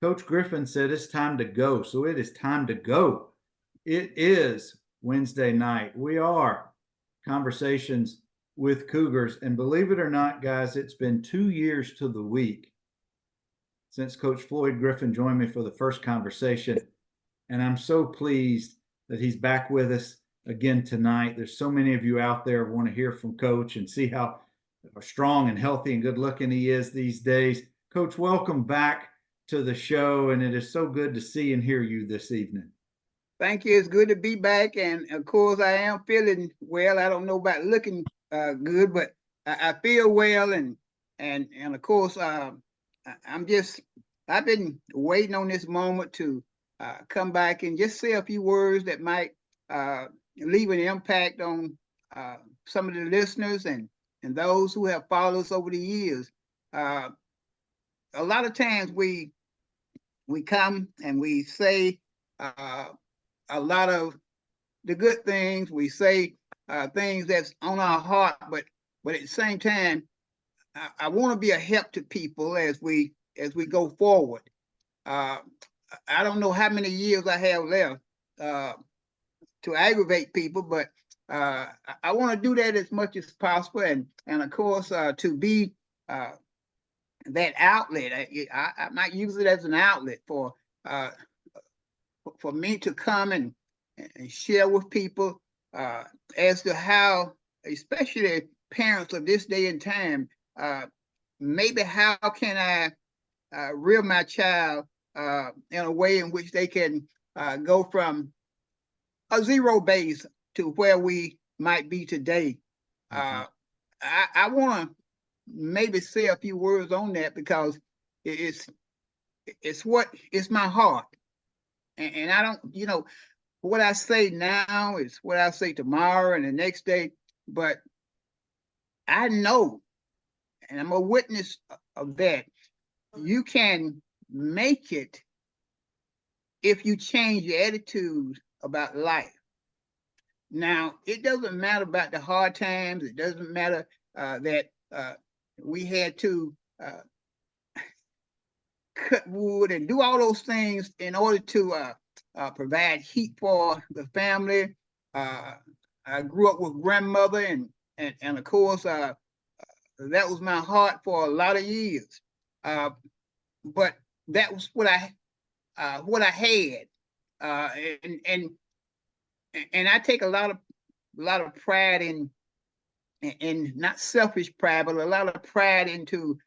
Coach Griffin said it's time to go. So it is time to go. It is Wednesday night. We are Conversations with Cougars. And believe it or not, guys, it's been 2 years to the week since Coach Floyd Griffin joined me for the first conversation. And I'm so pleased that he's back with us again tonight. There's so many of you out there who want to hear from Coach and see how strong and healthy and good looking he is these days. Coach, welcome back to the show, and it is so good to see and hear you this evening. Thank you. It's good to be back, and of course, I am feeling well. I don't know about looking good, but I feel well, and of course, I've been waiting on this moment to come back and just say a few words that might leave an impact on some of the listeners and those who have followed us over the years. A lot of times we come and we say a lot of the good things. We say things that's on our heart, but at the same time, I want to be a help to people as we go forward. I don't know how many years I have left to aggravate people, but I want to do that as much as possible, and of course to be that outlet. I might use it as an outlet for me to come and share with people as to how, especially parents of this day and time, maybe how can I rear my child in a way in which they can go from a zero base to where we might be today. I want to maybe say a few words on that because it's my heart. And I don't, what I say now is what I say tomorrow and the next day, but I know, and I'm a witness of that, you can make it if you change your attitude about life. Now, it doesn't matter about the hard times. It doesn't matter that we had to cut wood and do all those things in order to provide heat for the family. I grew up with grandmother, and of course, that was my heart for a lot of years. But that was what I had, and I take a lot of pride in not selfish pride, but a lot of pride into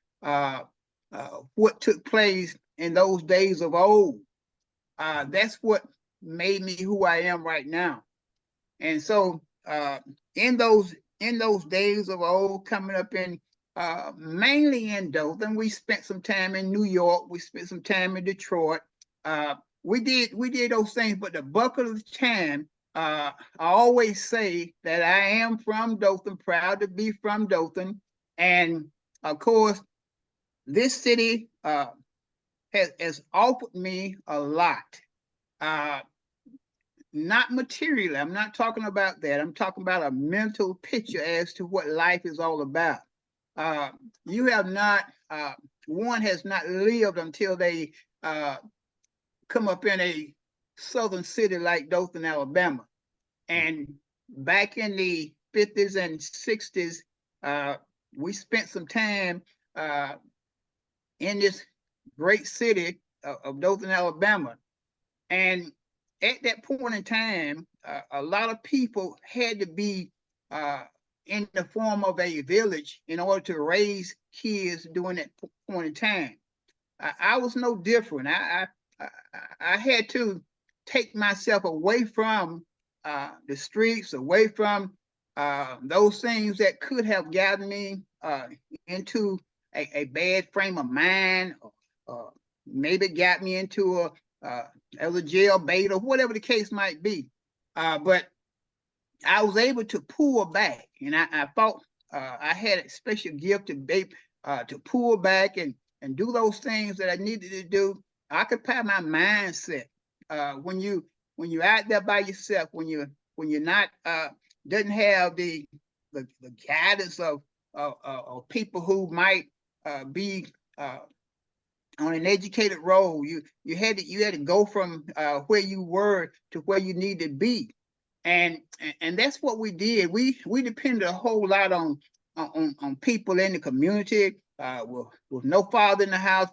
what took place in those days of old. That's what made me who I am right now. And so in those days of old, coming up in mainly in Dothan, we spent some time in New York, we spent some time in Detroit. We did those things, but the bulk of the time, I always say that I am from Dothan, proud to be from Dothan. And of course, this city has offered me a lot. Not materially, I'm not talking about that. I'm talking about a mental picture as to what life is all about. You have not, one has not lived until they come up in a southern city like Dothan, Alabama. And back in the 50s and 60s, we spent some time in this great city of Dothan, Alabama. And at that point in time, a lot of people had to be in the form of a village in order to raise kids during that point in time. I was no different. I had to take myself away from the streets, away from those things that could have gotten me into a bad frame of mind, or maybe got me into as a jailbait or whatever the case might be. But I was able to pull back, and I thought I had a special gift to pull back and do those things that I needed to do. Occupy my mindset. When you're out there by yourself, when you're not doesn't have the guidance of people who might be on an educated role. You had to go from where you were to where you need to be, and that's what we did. We depended a whole lot on people in the community. With no father in the house,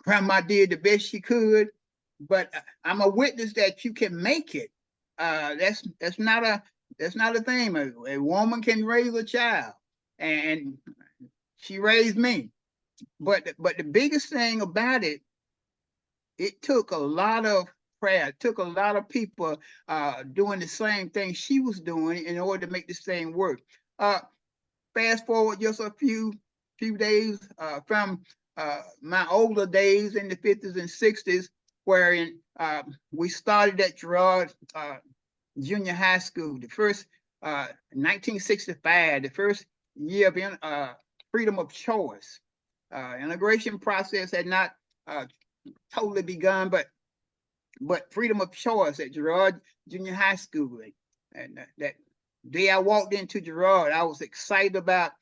grandma did the best she could, but I'm a witness that you can make it. That's not a thing. A woman can raise a child, and she raised me. But the biggest thing about it, it took a lot of prayer. It took a lot of people doing the same thing she was doing in order to make this thing work. Uh, Fast forward just a few days from my older days in the 50s and 60s, wherein we started at Girard Junior High School, the first 1965, the first year of freedom of choice. Integration process had not totally begun, but freedom of choice at Girard Junior High School. And that day I walked into Girard, I was excited about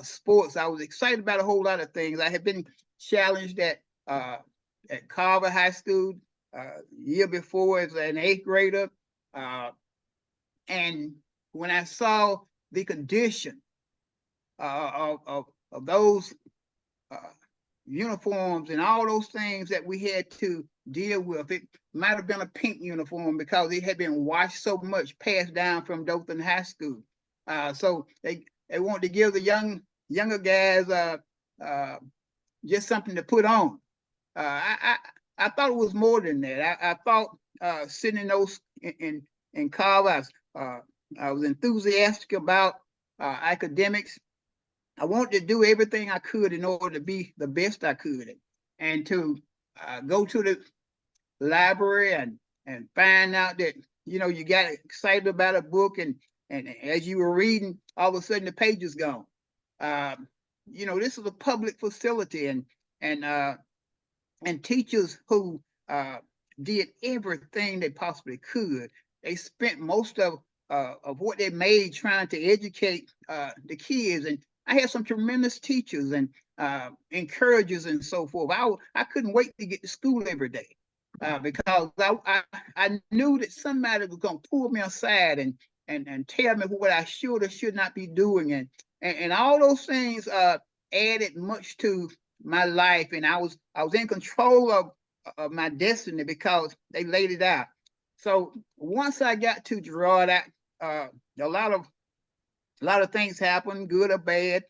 sports. I was excited about a whole lot of things. I had been challenged at Carver High School year before as an 8th grader. And when I saw the condition of those uniforms and all those things that we had to deal with, it might have been a pink uniform because it had been washed so much, passed down from Dothan High School. So they wanted to give the younger guys just something to put on. I thought it was more than that. I thought sitting in those in college, I was enthusiastic about academics. I wanted to do everything I could in order to be the best I could, and to go to the library and find out that you got excited about a book, and as you were reading, all of a sudden the page is gone. This is a public facility, and teachers who did everything they possibly could. They spent most of what they made trying to educate the kids. And I had some tremendous teachers and encouragers and so forth. I couldn't wait to get to school every day because I knew that somebody was going to pull me aside and tell me what I should or should not be doing. And all those things added much to my life. And I was in control of my destiny because they laid it out. So once I got to Girard, a lot of things happened, good or bad.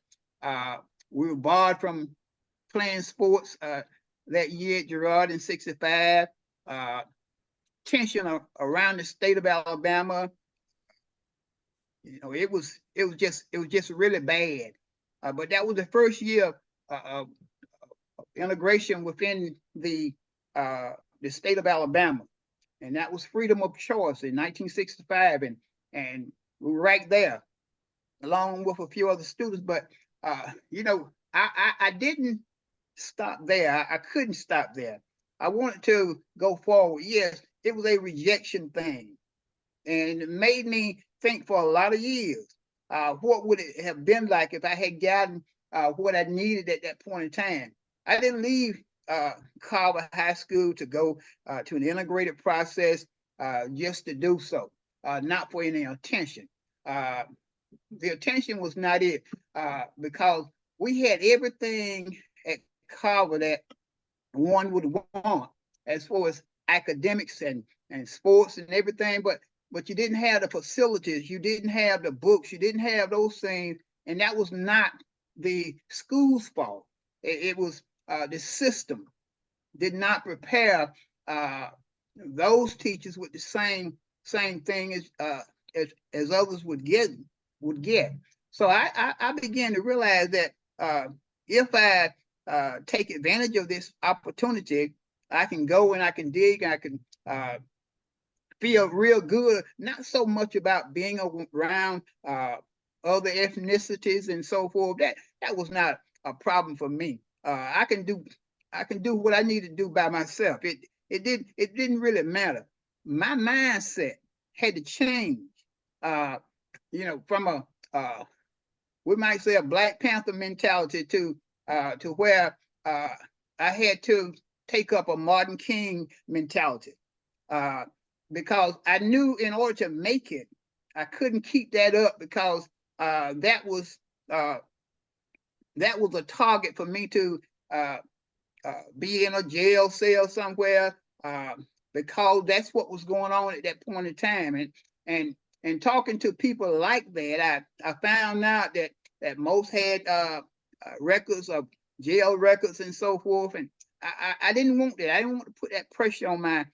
We were barred from playing sports that year at Girard in '65. Tension around the state of Alabama. It was just really bad. But that was the first year of integration within the state of Alabama, and that was freedom of choice in 1965, and we were right there, along with a few other students. But I didn't stop there. I couldn't stop there. I wanted to go forward. Yes, it was a rejection thing, and it made me think for a lot of years. What would it have been like if I had gotten what I needed at that point in time? I didn't leave Carver High School to go to an integrated process just to do so, not for any attention. The attention was not it because we had everything at Carver that one would want as far as academics and sports and everything, but you didn't have the facilities, you didn't have the books, you didn't have those things, and that was not the school's fault. It was the system did not prepare those teachers with the same thing as others would get. So I began to realize that if I take advantage of this opportunity, I can go and I can dig, and I can feel real good, not so much about being around other ethnicities and so forth. That was not a problem for me. I can do what I need to do by myself. It didn't really matter. My mindset had to change. From a we might say a Black Panther mentality to where I had to take up a Martin King mentality because I knew in order to make it, I couldn't keep that up because that was a target for me to be in a jail cell somewhere because that's what was going on at that point in time. And talking to people like that, I found out that most had records of jail records and so forth. And I didn't want that. I didn't want to put that pressure on my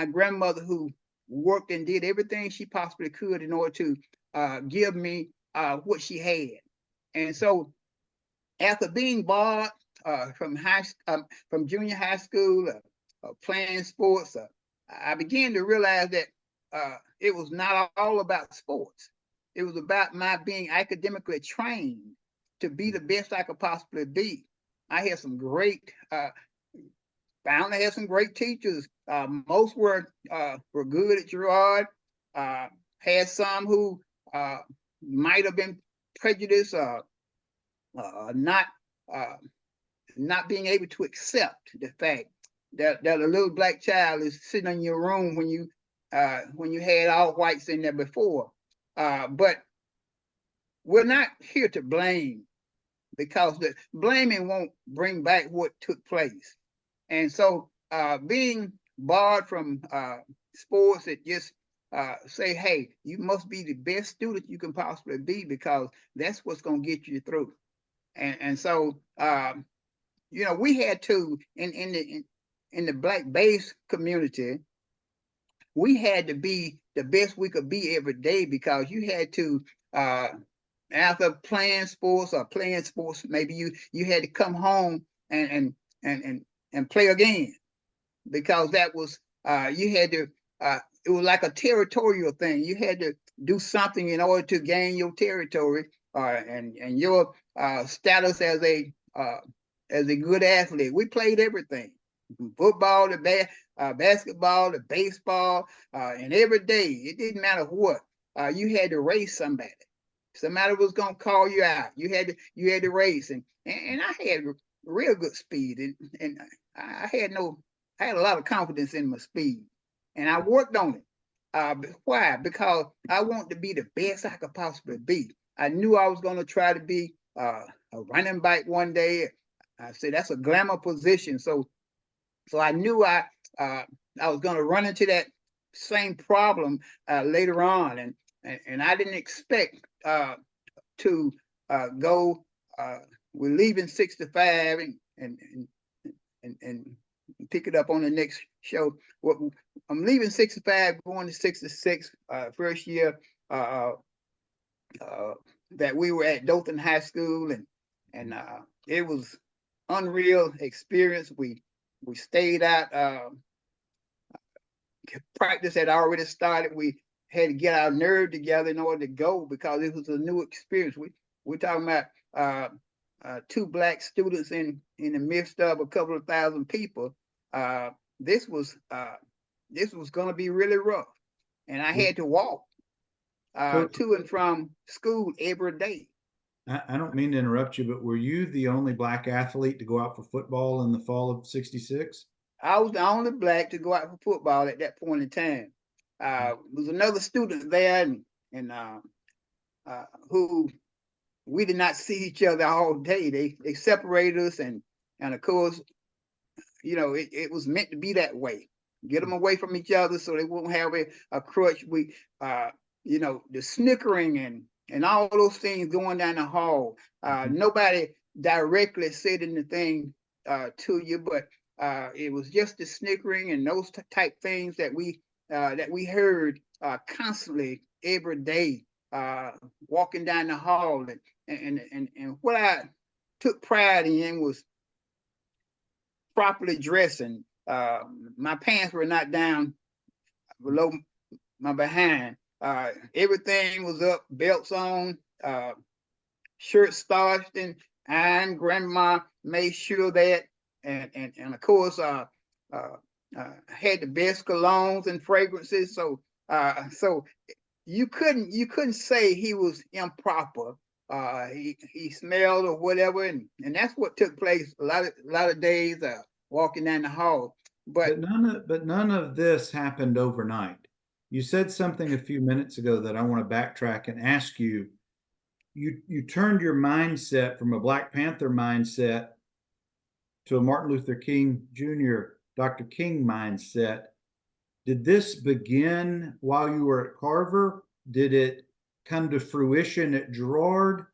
grandmother, who worked and did everything she possibly could in order to give me what she had. And so after being barred from junior high school, playing sports, I began to realize that it was not all about sports. It was about my being academically trained to be the best I could possibly be. I had some great, found I had some great teachers. Most were good at Gerard. Had some who might have been prejudiced, not being able to accept the fact that a little black child is sitting in your room when you had all whites in there before. But we're not here to blame, because the blaming won't bring back what took place. And so being barred from sports, it just say, hey, you must be the best student you can possibly be, because that's what's going to get you through. And so we had to in the black base community, we had to be the best we could be every day, because you had to after playing sports, maybe you had to come home and play again, because that was you had to it was like a territorial thing. You had to do something in order to gain your territory and your status as a good athlete. We played everything, from football to basketball to baseball, and every day, it didn't matter what, you had to race somebody. Somebody was gonna call you out. You had to race, and I had real good speed, and I had a lot of confidence in my speed, and I worked on it. Why? Because I wanted to be the best I could possibly be. I knew I was gonna try to be a running back one day. I said that's a glamour position, so I knew I was gonna run into that same problem later on, and I didn't expect to go. We're leaving 65 and pick it up on the next show. I'm leaving 65, going to 66. First year that we were at Dothan High School, and it was unreal experience. We stayed out. Practice had already started. We had to get our nerve together in order to go, because it was a new experience. We're talking about 2 black students in the midst of a couple of thousand people. This was going to be really rough, and I had to walk to and from school every day. I don't mean to interrupt you, but were you the only black athlete to go out for football in the fall of '66? I was the only black to go out for football at that point in time. There was another student there, and who we did not see each other all day. They separated us, and of course, it was meant to be that way. Get them away from each other so they won't have a crutch. We, the snickering and all those things going down the hall. Nobody directly said anything to you, but it was just the snickering and those type things that we heard constantly every day, walking down the hall. And what I took pride in was properly dressing. My pants were not down below my behind. Everything was up, belts on, shirt starched and ironed. Grandma made sure that, and of course, had the best colognes and fragrances. So you couldn't say he was improper he smelled or whatever, and that's what took place a lot of days walking down the hall. But But none of this happened overnight. You said something a few minutes ago that I want to backtrack and ask you. You turned your mindset from a Black Panther mindset to a Martin Luther King Jr., Dr. King mindset. Did this begin while you were at Carver? Did it come to fruition at Girard?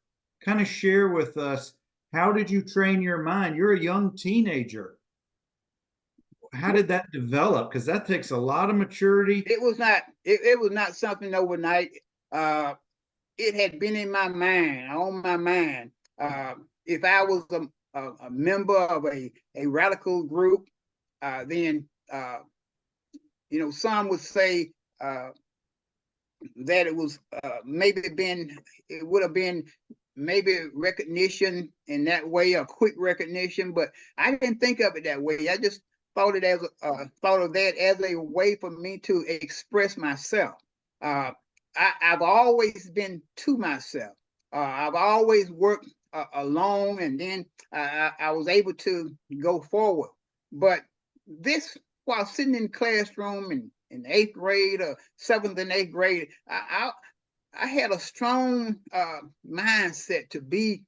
Kind of share with us, how did you train your mind? You're a young teenager. How did that develop? Because that takes a lot of maturity. it was not it was not something overnight. It had been in my mind, on my mind. If I was a member of a radical group, then some would say that it was it would have been maybe recognition in that way, a quick recognition, but I didn't think of it that way. I just thought of that as a way for me to express myself. I've always been to myself. I've always worked alone, and then I was able to go forward. But this, while sitting in the classroom in eighth grade or seventh and eighth grade, I had a strong mindset to be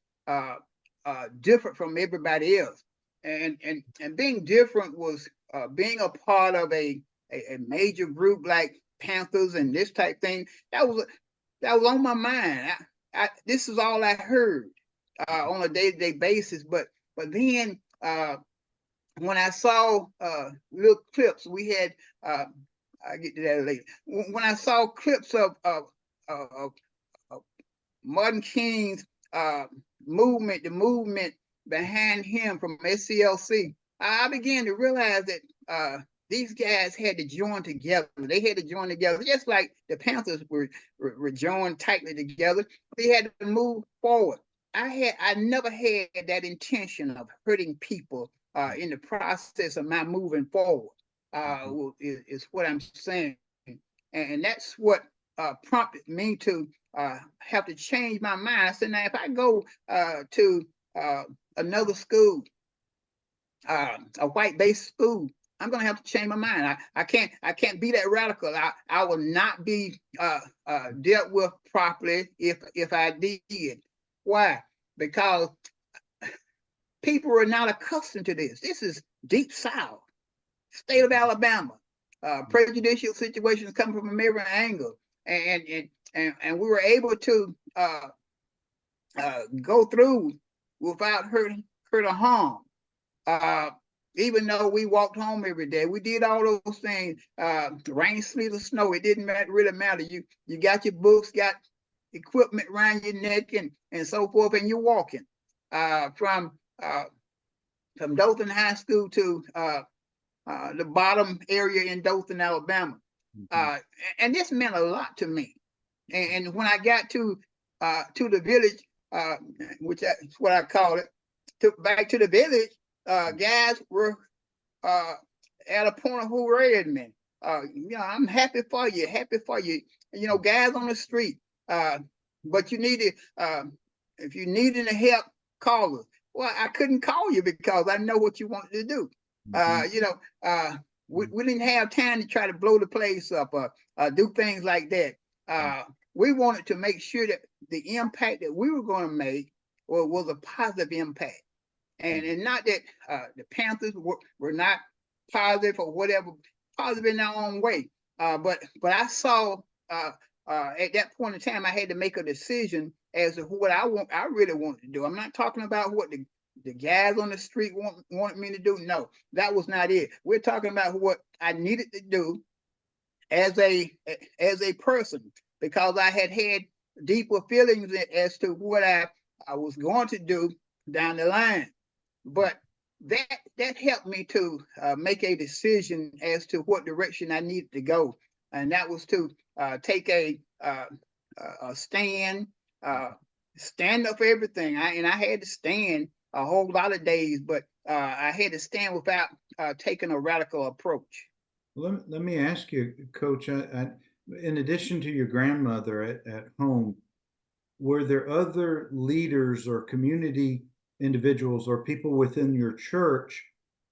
different from everybody else, and being different was being a part of a major group like Panthers and this type thing. That was on my mind. This is all I heard on a day-to-day basis. But then when I saw little clips, we had I get to that later. When I saw clips of Martin King's movement, the movement behind him from SCLC, I began to realize that these guys had to join together. They had to join together, just like the Panthers were joined tightly together. They had to move forward. I never had that intention of hurting people in the process of my moving forward. Is what I'm saying, and that's what prompted me to have to change my mind. I said, now if I go to another school, a white-based school, I'm gonna have to change my mind. I can't be that radical. I will not be dealt with properly if I did. Why? Because people are not accustomed to this. This is deep South, state of Alabama. Prejudicial situations come from every angle, and we were able to go through without hurt or harm. Even though we walked home every day, we did all those things. Rain, sleet, or snow, it didn't really matter. You got your books, got equipment around your neck, and so forth, and you're walking from Dothan High School to the bottom area in Dothan, Alabama. And this meant a lot to me. And when I got to the village, which is what I call it, back to the village, guys were at a point of hooray at me. I'm happy for you, guys on the street. But you needed, if you needed help, call us. Well, I couldn't call you because I know what you wanted to do. We didn't have time to try to blow the place up or do things like that. We wanted to make sure that the impact that we were going to make was a positive impact. And not that the Panthers were not positive or whatever, positive in their own way. But I saw at that point in time, I had to make a decision as to what I really wanted to do. I'm not talking about what the guys on the street wanted me to do. No, that was not it. We're talking about what I needed to do as a person, because I had deeper feelings as to what I was going to do down the line. But that helped me to make a decision as to what direction I needed to go, and that was to take a stand up for everything. I had to stand a whole lot of days, but I had to stand without taking a radical approach. Let me ask you, Coach, in addition to your grandmother at home, were there other leaders or community individuals or people within your church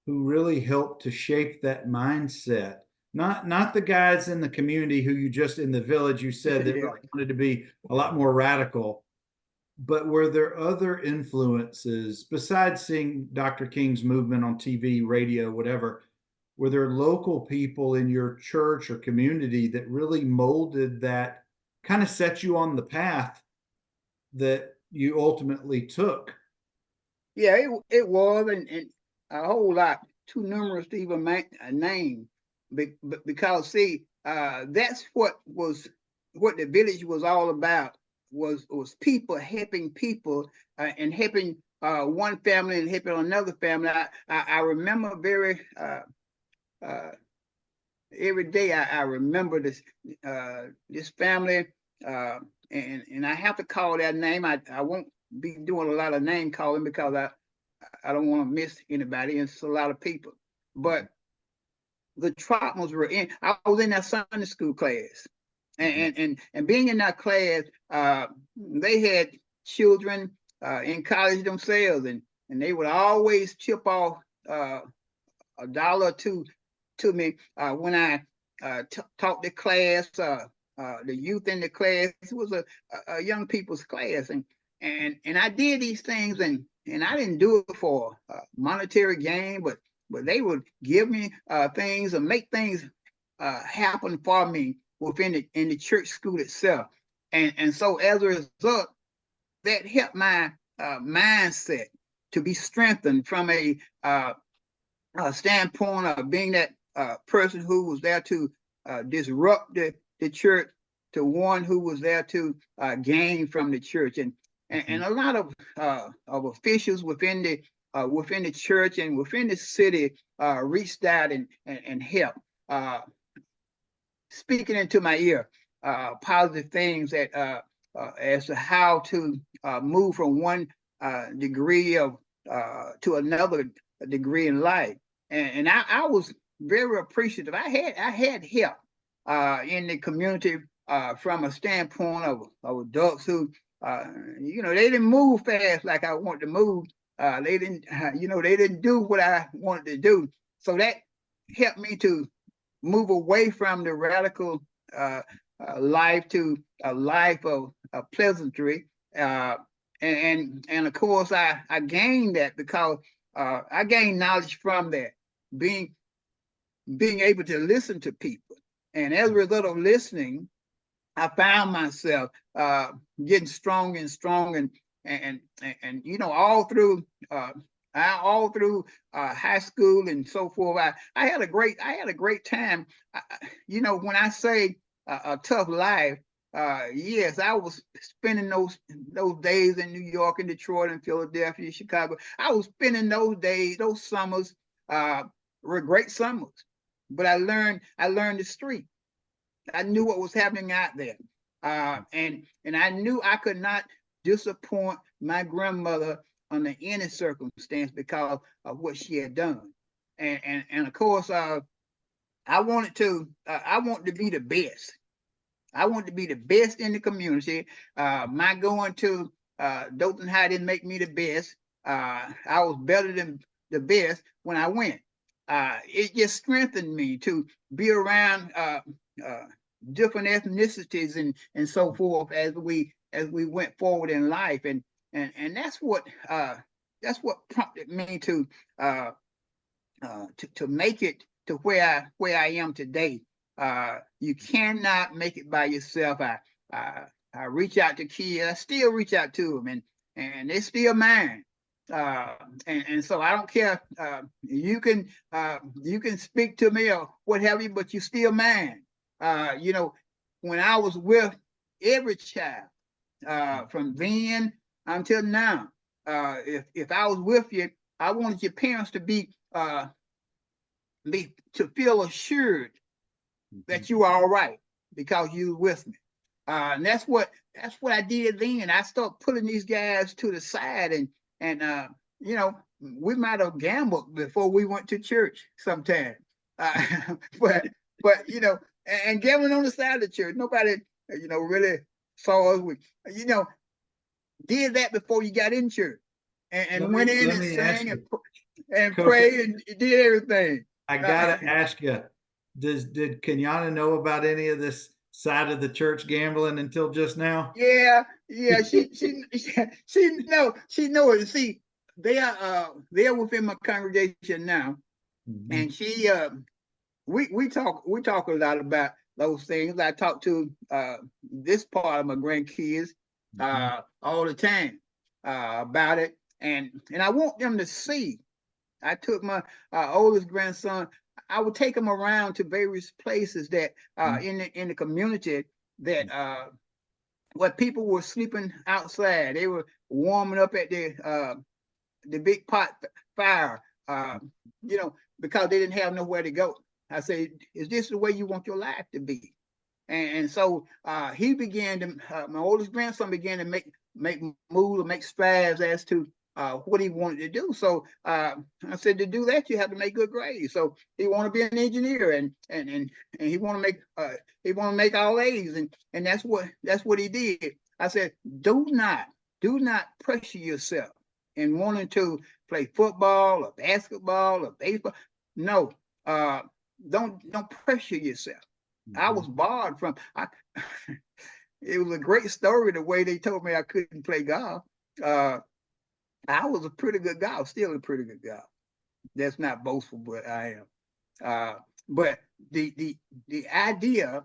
who really helped to shape that mindset? Not the guys in the community who you just in the village you said that Yeah. really wanted to be a lot more radical, but were there other influences besides seeing Dr. King's movement on TV, radio, whatever? Were there local people in your church or community that really molded that, kind of set you on the path that you ultimately took? Yeah, it was, and a whole lot too numerous to even name. Because see, that's what the village was all about, was people helping people, and helping one family and helping another family. I remember uh, every day. I remember this family, uh, and I have to call that name. I won't be doing a lot of name calling because I don't want to miss anybody. It's a lot of people, but the traumas were in. I was in that Sunday school class, and being in that class, they had children in college themselves, and they would always chip off a dollar or two to me when I taught the class. The youth in the class, it was a young people's class, and I did these things, and I didn't do it for monetary gain, but they would give me things and make things happen for me in the church school itself, and so as a result, that helped my mindset to be strengthened from a standpoint of being that person who was there to disrupt the church to one who was there to gain from the church, and a lot of officials within the church and within the city reached out and helped, speaking into my ear positive things that as to how to move from one degree of to another degree in life, and I was very appreciative. I had help in the community from a standpoint of adults who, they didn't move fast like I wanted to move. They didn't, they didn't do what I wanted to do. So that helped me to move away from the radical life to a life of pleasantry. And of course, I gained that because I gained knowledge from that, being able to listen to people. And as a result of listening, I found myself getting strong and strong, and uh, all through high school and so forth. I had a great time. When I say a tough life, yes, I was spending those days in New York and Detroit and Philadelphia, Chicago. I was spending those days, those summers, were great summers. But I learned the street. I knew what was happening out there, and I knew I could not disappoint my grandmother under any circumstance because of what she had done, and of course, I wanted to be the best. I wanted to be the best in the community. My going to Dothan High didn't make me the best. I was better than the best when I went. It just strengthened me to be around different ethnicities and so forth as we went forward in life, and that's what prompted me to make it to where I am today. You cannot make it by yourself. I reach out to kids. I still reach out to them, and they're still mine. And so I don't care. You can speak to me or what have you, but you still mine. When I was with every child, from then until now, if I was with you, I wanted your parents to to feel assured that you are all right because you were with me. And that's what I did then. I started putting these guys to the side, and we might have gambled before we went to church sometime. But and gambling on the side of the church, nobody really saw us. did that before you got in church, and went in let and me ask sang you, and Coach, prayed and did everything. I gotta ask you, did Kenyatta know about any of this side of the church gambling until just now? Yeah, yeah, she know it. See, they are within my congregation now, Mhm. and we talk a lot about those things. I talk to this part of my grandkids Mhm. all the time about it, and I want them to see. I took my oldest grandson. I would take him around to various places that in the community that where people were sleeping outside. They were warming up at the big pot fire, because they didn't have nowhere to go. I said, "Is this the way you want your life to be?" And so he began to. My oldest grandson began to make moves or make strides as to what he wanted to do. So I said, to do that, you have to make good grades. So he wanted to be an engineer, and he want to make all A's, and that's what he did. I said, do not pressure yourself in wanting to play football or basketball or baseball. No, uh, don't pressure yourself. I was Mhm. barred from. It was a great story the way they told me I couldn't play golf. Uh, I was a pretty good golf, still a pretty good golf. That's not boastful, but I am. But the idea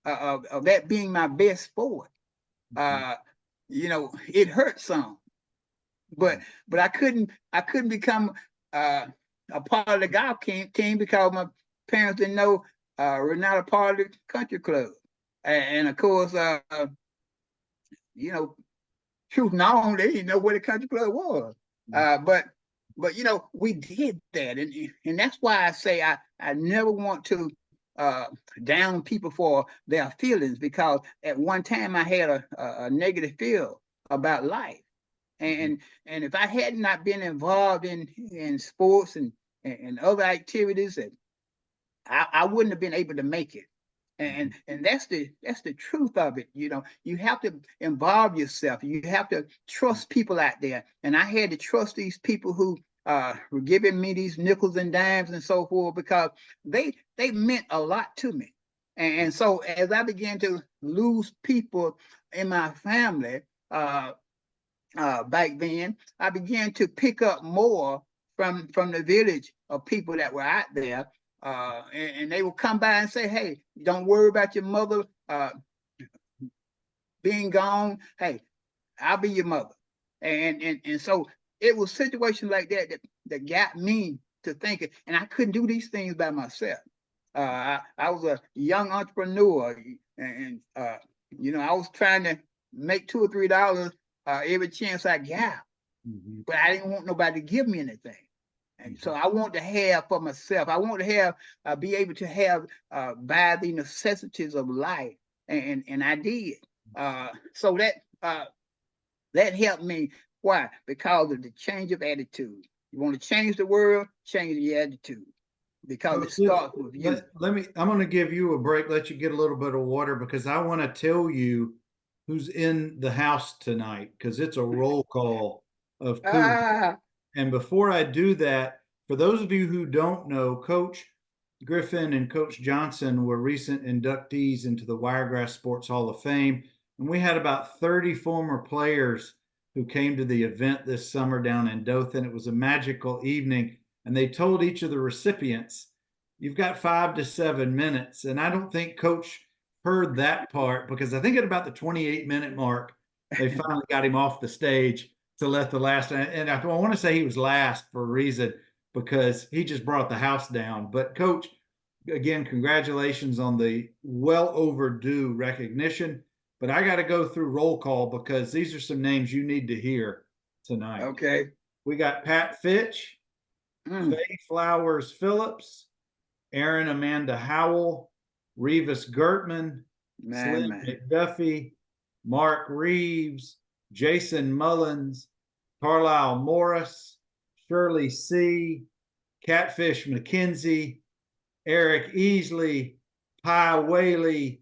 of that being my best sport, Mhm. uh, it hurt some. But I couldn't become uh, a part of the golf team because my parents didn't know we're not a part of the country club, and of course, you know, truth known, they didn't know where the country club was. But we did that, and that's why I say I never want to uh, down people for their feelings, because at one time I had a negative feel about life, Mhm. and if I had not been involved in sports and other activities, and I wouldn't have been able to make it. And that's the truth of it. You have to involve yourself. You have to trust people out there. And I had to trust these people who were giving me these nickels and dimes and so forth, because they meant a lot to me. And so as I began to lose people in my family, uh, back then, I began to pick up more from the village of people that were out there, and they would come by and say, "Hey, don't worry about your mother being gone. Hey, I'll be your mother." And so it was situations like that got me to thinking, and I couldn't do these things by myself. I was a young entrepreneur, and I was trying to make $2 or $3 every chance I got, Mhm. but I didn't want nobody to give me anything. And so Mhm. I want to have for myself. I want to have be able to have buy the necessities of life, and I did. So that helped me. Why? Because of the change of attitude. You want to change the world, change the attitude, because it Coach, let, starts with you. let, let me, I'm going to give you a break, let you get a little bit of water because I want to tell you who's in the house tonight because it's a roll call of Cougars. Ah, And before I do that, for those of you who don't know, Coach Griffin and Coach Johnson were recent inductees into the Wiregrass Sports Hall of Fame. And we had about 30 former players who came to the event this summer down in Dothan. It was a magical evening. And they told each of the recipients, you've got 5 to 7 minutes. And I don't think Coach heard that part because I think at about the 28-minute mark, they finally got him off the stage to let the last, and I want to say he was last for a reason because he just brought the house down. But Coach, again, congratulations on the well overdue recognition. But I got to go through roll call because these are some names you need to hear tonight. okay. We got Pat Fitch, Mm, Faye Flowers Phillips, Aaron Amanda Howell, Revis Gertman, man, Slim man. McDuffie, Mark Reeves, Jason Mullins, Carlisle Morris, Shirley C., Catfish McKenzie, Eric Easley, Pye Whaley,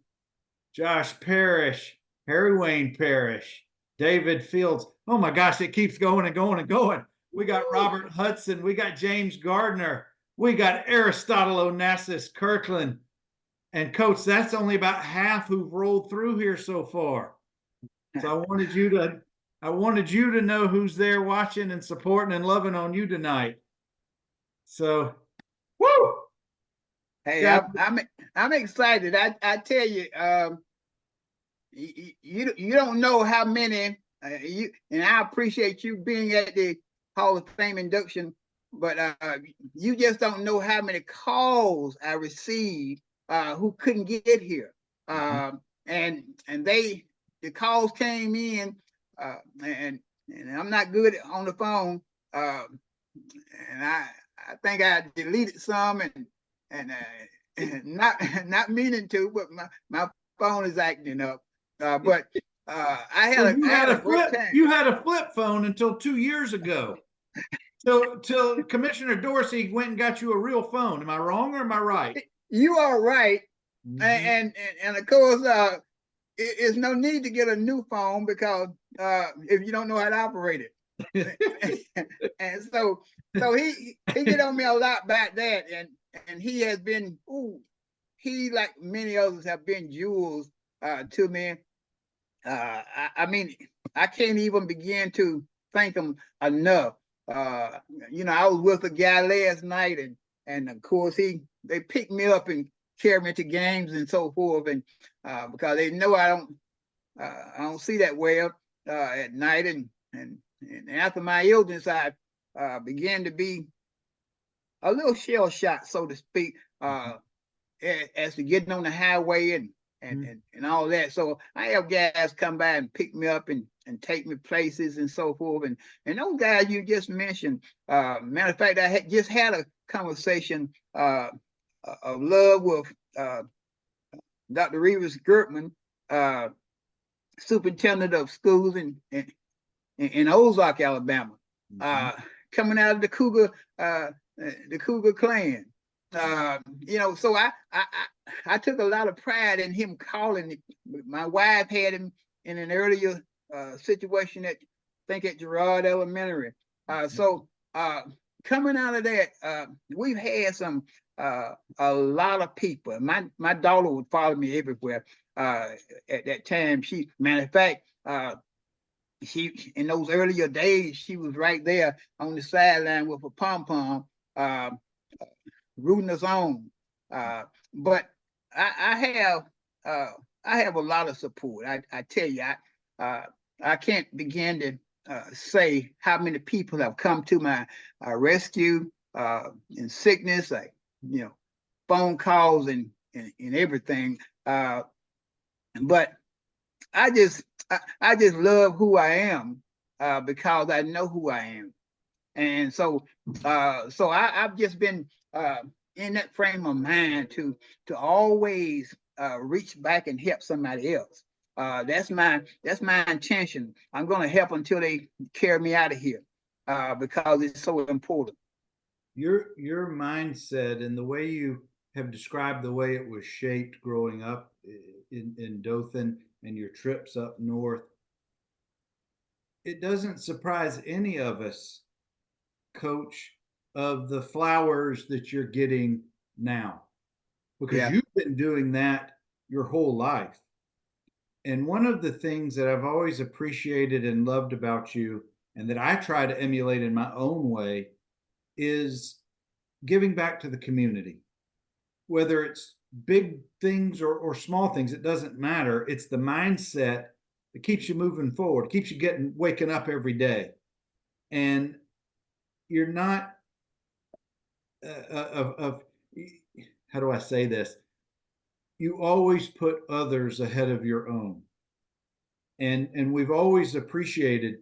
Josh Parrish, Harry Wayne Parrish, David Fields. Oh my gosh, it keeps going and going and going. We got Robert Hudson. We got James Gardner. We got Aristotle Onassis Kirkland. And coach, that's only about half who've rolled through here so far. So I wanted you to know who's there watching and supporting and loving on you tonight. So, woo! Hey, I'm excited. I tell you, you don't know how many you, and I appreciate you being at the Hall of Fame induction, but you just don't know how many calls I received who couldn't get here, and the calls came in, and I'm not good on the phone, and I think I deleted some and not meaning to, but my phone is acting up. But I had a great time. You had a flip phone until 2 years ago. Till Commissioner Dorsey went and got you a real phone. Am I wrong or am I right? You are right. And of course, it's no need to get a new phone because if you don't know how to operate it. And so he get on me a lot about that, and he has been, he, like many others, have been jewels to me. I mean, I can't even begin to thank him enough. I was with a guy last night, and of course they picked me up and carried me to games and so forth, and because they know I don't see that well at night, and after my illness, I began to be a little shell shocked, so to speak, as to getting on the highway and all that. So I have guys come by and pick me up and take me places and so forth. And those guys you just mentioned, matter of fact, I just had a conversation of love with Dr. Reeves Gertman, superintendent of schools in Ozark, Alabama, coming out of the Cougar clan. So I took a lot of pride in him calling. My wife had him in an earlier situation at Girard Elementary. So coming out of that, we've had a lot of people. My daughter would follow me everywhere at that time. Matter of fact, she, in those earlier days, she was right there on the sideline with a pom-pom, rooting us on. But I have a lot of support. I tell you, I can't begin to say how many people have come to my rescue in sickness, phone calls and everything. But I just love who I am because I know who I am, and so I've just been in that frame of mind to always reach back and help somebody else. That's my intention. I'm going to help until they carry me out of here because it's so important. Your mindset and the way you have described the way it was shaped growing up in Dothan and your trips up north, it doesn't surprise any of us, Coach, of the flowers that you're getting now, because you've been doing that your whole life. And one of the things that I've always appreciated and loved about you, and that I try to emulate in my own way, is giving back to the community. Whether it's big things or small things, it doesn't matter. It's the mindset that keeps you moving forward, keeps you waking up every day. And you're not how do I say this? You always put others ahead of your own. And we've always appreciated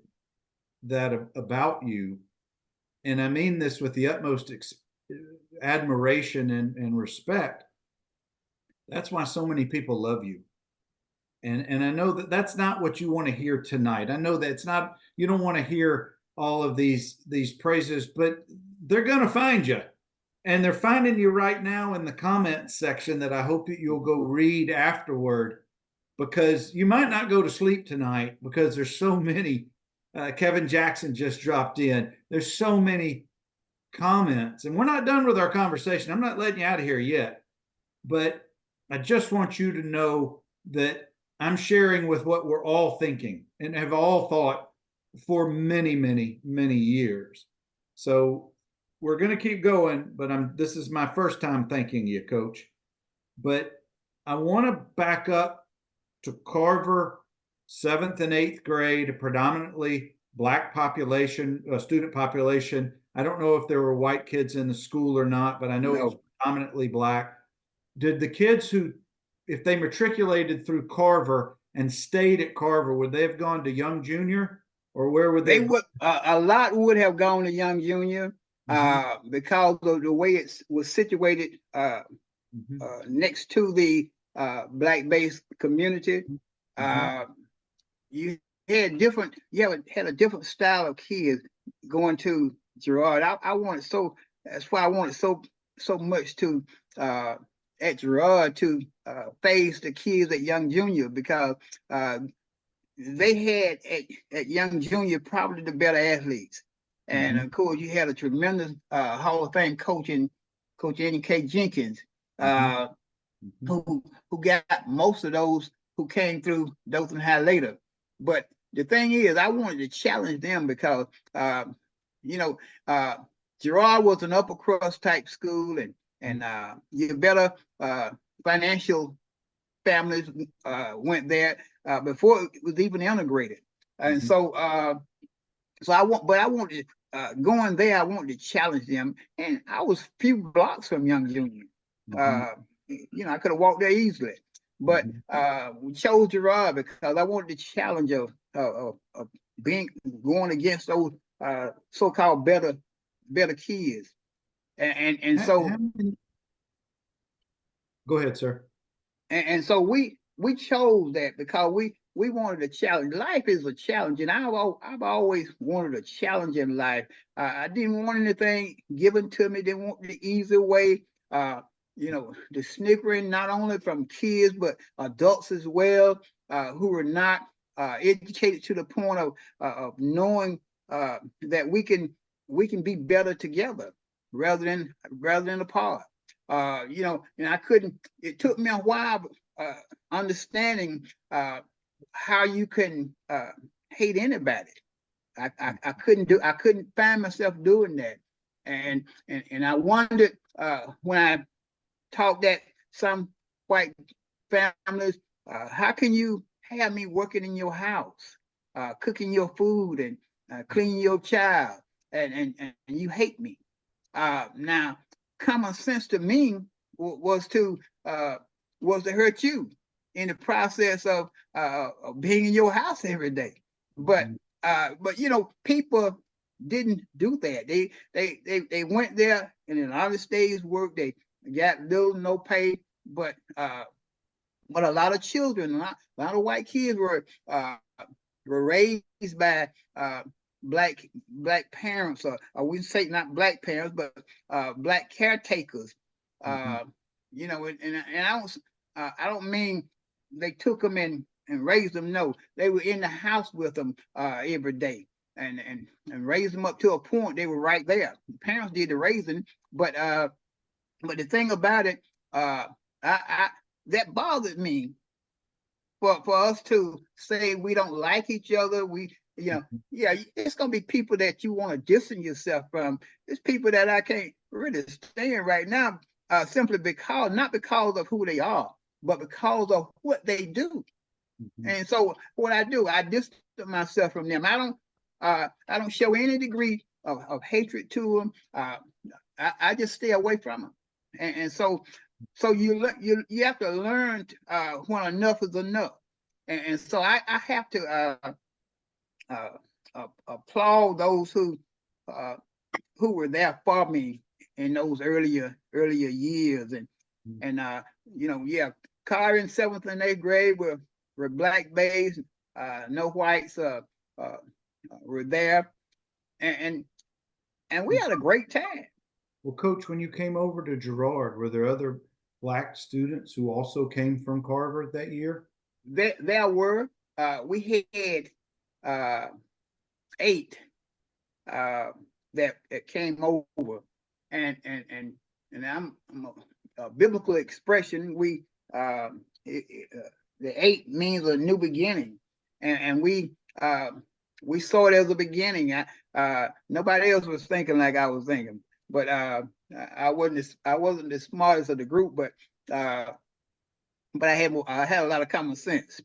that about you. And I mean this with the utmost admiration and respect. That's why so many people love you. And I know that that's not what you want to hear tonight. I know that it's not, you don't want to hear all of these praises, but they're going to find you. And they're finding you right now in the comments section that I hope that you'll go read afterward. because you might not go to sleep tonight because there's so many. Kevin Jackson just dropped in. There's so many comments, and we're not done with our conversation. I'm not letting you out of here yet, but I just want you to know that I'm sharing with what we're all thinking and have all thought for many, many, many years. So we're going to keep going, but this is my first time thanking you, Coach. But I want to back up to Carver, 7th and 8th grade, a predominantly Black population, student population. I don't know if there were white kids in the school or not, but I know it was predominantly Black. Did the kids who, if they matriculated through Carver and stayed at Carver, would they have gone to Young Junior, or where would they? They would. A lot would have gone to Young Junior because of the way it was situated next to the Black-based community. You had different. Had a different style of kids going to Girard. I wanted so. That's why I wanted so much to at Girard to face the kids at Young Junior, because they had at Young Junior probably the better athletes. And of course, you had a tremendous Hall of Fame coach in Coach N.K. Jenkins, who got most of those who came through Dothan High later. But the thing is, I wanted to challenge them because, Girard was an upper crust type school, and your better financial families went there before it was even integrated. And so I wanted going there, I wanted to challenge them. And I was a few blocks from Young Junior. I could have walked there easily. But we chose Girard because I wanted the challenge of going against those so-called better kids. And so go ahead, sir. And so we chose that because we wanted a challenge. Life is a challenge, and I've always wanted a challenge in life. I didn't want anything given to me. Didn't want the easy way. The snickering not only from kids but adults as well, who were not educated to the point of knowing that we can be better together rather than apart. And I couldn't. It took me a while understanding how you can hate anybody. I couldn't find myself doing that, and I wondered when I talked at some white families, how can you have me working in your house, cooking your food and cleaning your child, and you hate me? Now, common sense to me was to hurt you in the process of being in your house every day. But people didn't do that. They went there and in honest day's work, they got little no pay, but a lot of children, a lot of white kids were raised by black parents, or we say not black parents, but black caretakers. And I don't mean they took them and raised them. No, they were in the house with them every day and raised them up to a point. They were right there. The parents did the raising, but the thing about it, that bothered me. For us to say we don't like each other, it's gonna be people that you want to distance yourself from. It's people that I can't really stand right now, simply not because of who they are, but because of what they do. And so what I do, I distance myself from them. I don't show any degree of hatred to them. I just stay away from them. And so you have to learn when enough is enough. And so I have to applaud those who were there for me in those earlier years. Car in 7th and 8th grade were black based, no whites were there, and we had a great time. Well, Coach, when you came over to Girard, were there other Black students who also came from Carver that year? there were we had 8 that came over, and I'm a biblical expression. The 8 means a new beginning, and we saw it as a beginning. Nobody else was thinking like I was thinking, but I wasn't the smartest of the group, but I had a lot of common sense,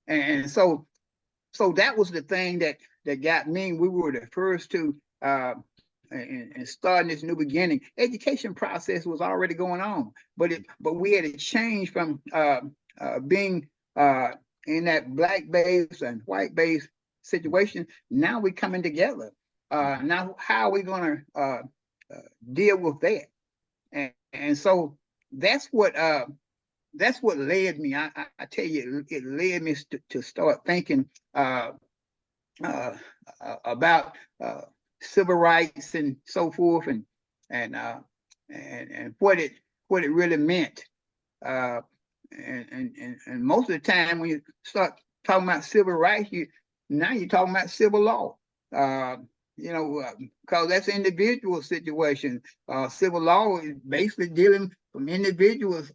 and so that was the thing that got me. We were the first to and starting this new beginning. Education process was already going on, but we had to change from being in that black base and white base situation. Now we're coming together. Now how are we going to deal with that? And so that's what led me. I tell you, it led me to start thinking about civil rights and so forth, and what it really meant. And most of the time, when you start talking about civil rights, now you're talking about civil law. Because that's an individual situation. Civil law is basically dealing from individuals,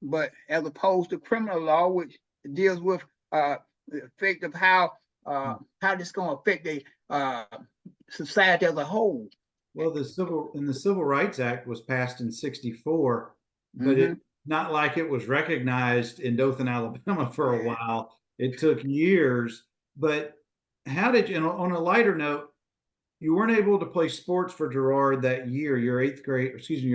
but as opposed to criminal law, which deals with the effect of how this going to affect the society as a whole. Well, the Civil Rights Act was passed in '64, but it not like it was recognized in Dothan, Alabama for a while. It took years. But how did you, on a lighter note, you weren't able to play sports for Girard that year, your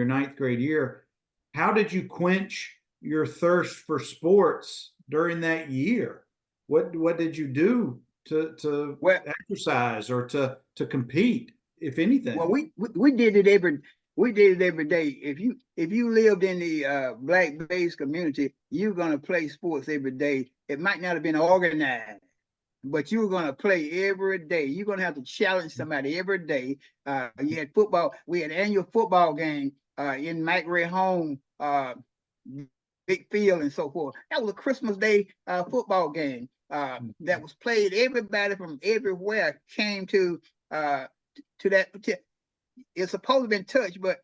ninth grade year. How did you quench your thirst for sports during that year? What did you do to exercise or to compete, if anything? Well, we did it every day. If you lived in the black-based community, you're gonna play sports every day. It might not have been organized, but you were going to play every day. You're going to have to challenge somebody every day. You had football. We had annual football game in Mike Ray home, big field and so forth. That was a Christmas Day football game that was played. Everybody from everywhere came to that. It's supposed to have been touched, but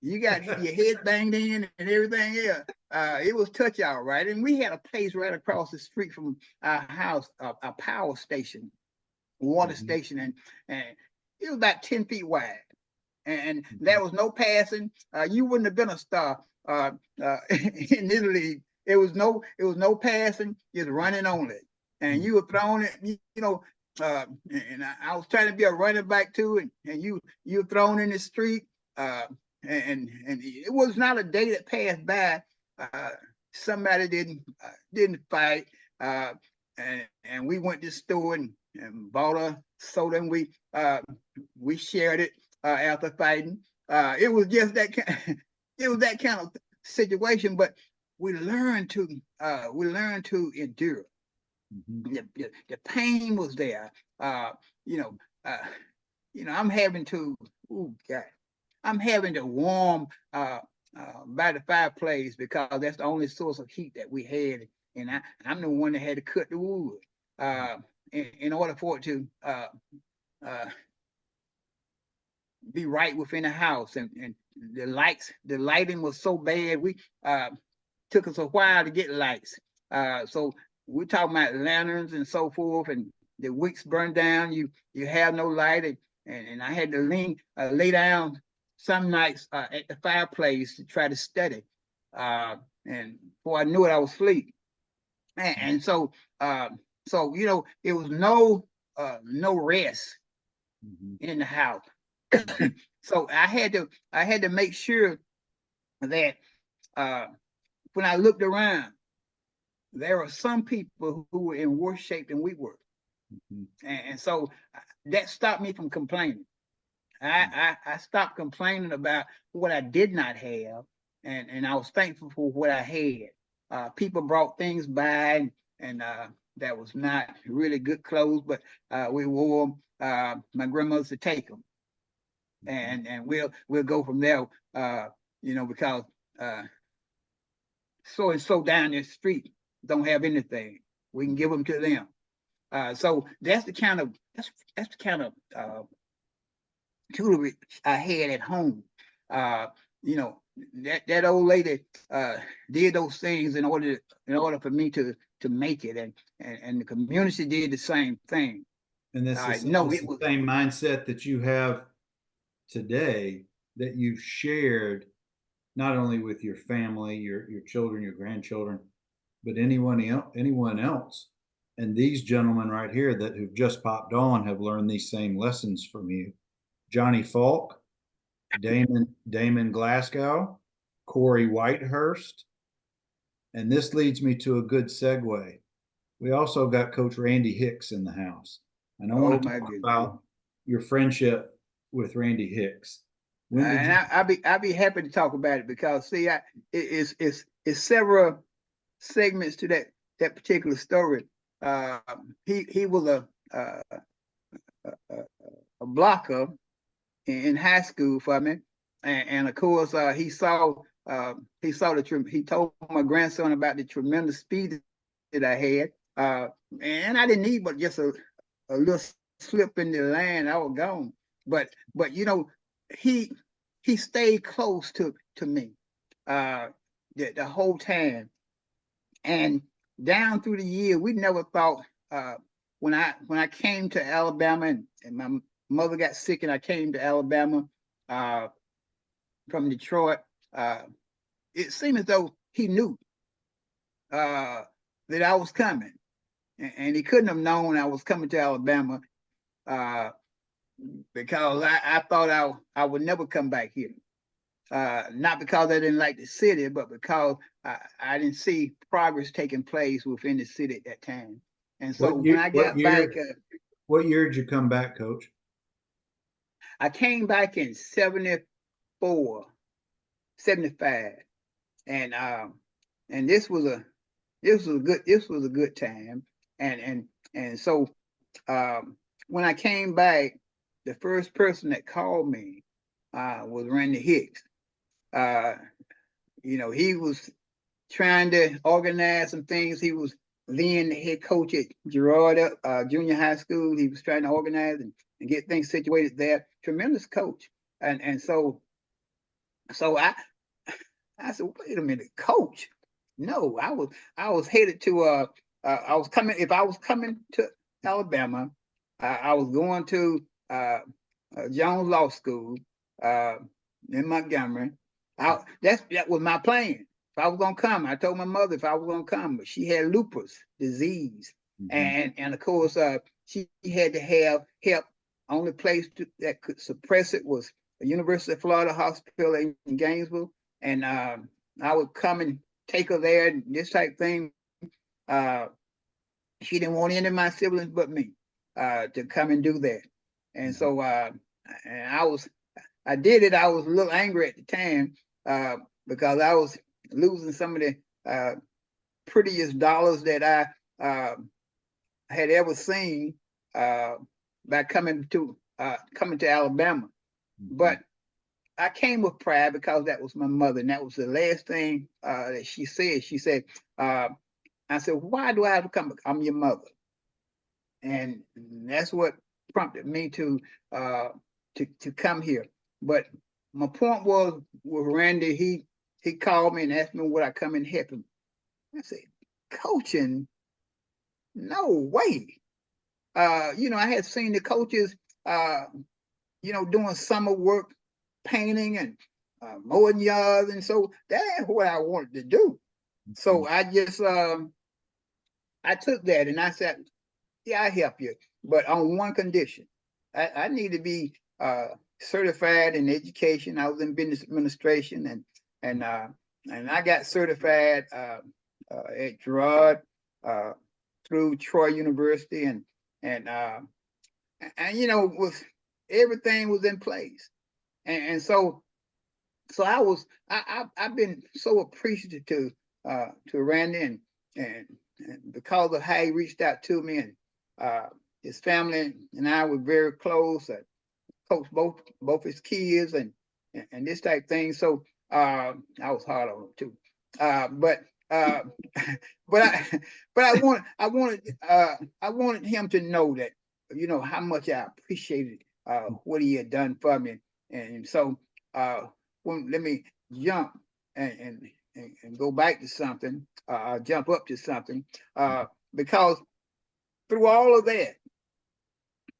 you got your head banged in and everything else. It was touch out, right? And we had a place right across the street from our house, a power station, water station, and it was about 10 feet wide. And there was no passing. You wouldn't have been a star in this league. It was no passing, just running only. And you were throwing it, and I was trying to be a running back too, and you were thrown in the street. And it was not a day that passed by. Somebody didn't fight, and we went to the store and bought a soda, and we shared it after fighting. It was just that kind of situation, but we learned to endure. The pain was there. I'm having to. Oh God. I'm having to warm by the fireplace because that's the only source of heat that we had, and I'm the one that had to cut the wood in order for it to be right within the house. And the lighting was so bad. We took us a while to get lights. So we're talking about lanterns and so forth, and the wicks burned down. You have no light, and I had to lay down some nights at the fireplace to try to study. And before I knew it, I was asleep. And so it was no rest in the house. So I had to make sure that when I looked around, there were some people who were in worse shape than we were. And so that stopped me from complaining. I stopped complaining about what I did not have, and I was thankful for what I had. People brought things by, and that was not really good clothes, but we wore them. My grandmother would take them, and we'll go from there. Because so and so down the street don't have anything. We can give them to them. So that's the kind of tutelage I had at home. You know, that old lady did those things in order for me to make it, and the community did the same thing. And this is No, the it was same mindset that you have today that you've shared not only with your family, your children, your grandchildren, but anyone else. And these gentlemen right here that have just popped on have learned these same lessons from you. Johnny Falk, Damon Glasgow, Corey Whitehurst. And this leads me to a good segue. We also got Coach Randy Hicks in the house. And I oh want to my talk goodness. about your friendship with Randy Hicks. When did And you? I'd be happy to talk about it, because see, it's several segments to that particular story. He was a blocker in high school for me, and of course he told my grandson about the tremendous speed that I had, and I didn't need but just a little slip in the land, I was gone. But you know, he stayed close to me the whole time, and down through the year, we never thought, when I came to Alabama, and my mother got sick and I came to Alabama from Detroit, it seemed as though he knew that I was coming, and he couldn't have known I was coming to Alabama, because I thought I would never come back here. Not because I didn't like the city, but because I didn't see progress taking place within the city at that time. And so What when year? I got back, What year did you come back, Coach? I came back in 74, 75, and this was a good time, and so when I came back, the first person that called me was Randy Hicks. You know, he was trying to organize some things. He was then the head coach at Girard Junior High School. He was trying to organize and get things situated there. Tremendous coach. And so I said, wait a minute, coach. No, I was headed to I was coming if I was coming to Alabama, I was going to Jones Law School in Montgomery. That was my plan. If I was gonna come, I told my mother if I was gonna come, but she had lupus disease, and of course she had to have help. Only place that could suppress it was the University of Florida Hospital in Gainesville, and I would come and take her there and this type thing. She didn't want any of my siblings but me to come and do that, and so and I did it. I was a little angry at the time because I was losing some of the prettiest dollars that I had ever seen by coming to Alabama. But I came with pride because that was my mother, and that was the last thing that she said. She said, "I said, why do I have to come? I'm your mother," and that's what prompted me to come here. But my point was with Randy, he called me and asked me would I come and help him. I said, coaching? No way. You know, I had seen the coaches, you know, doing summer work, painting and mowing yards, and so that ain't what I wanted to do. So I just I took that and I said, yeah, I help you, but on one condition. I need to be certified in education. I was in business administration, and I got certified at Girard through Troy University, and you know, with everything was in place, and so I've been so appreciative to Randy, and because of how he reached out to me, and his family and I were very close. Coached both his kids and this type thing. So I was hard on him too. But uh, but I wanted him to know that, how much I appreciated what he had done for me. And so let me jump and go back to something, jump up to something, because through all of that,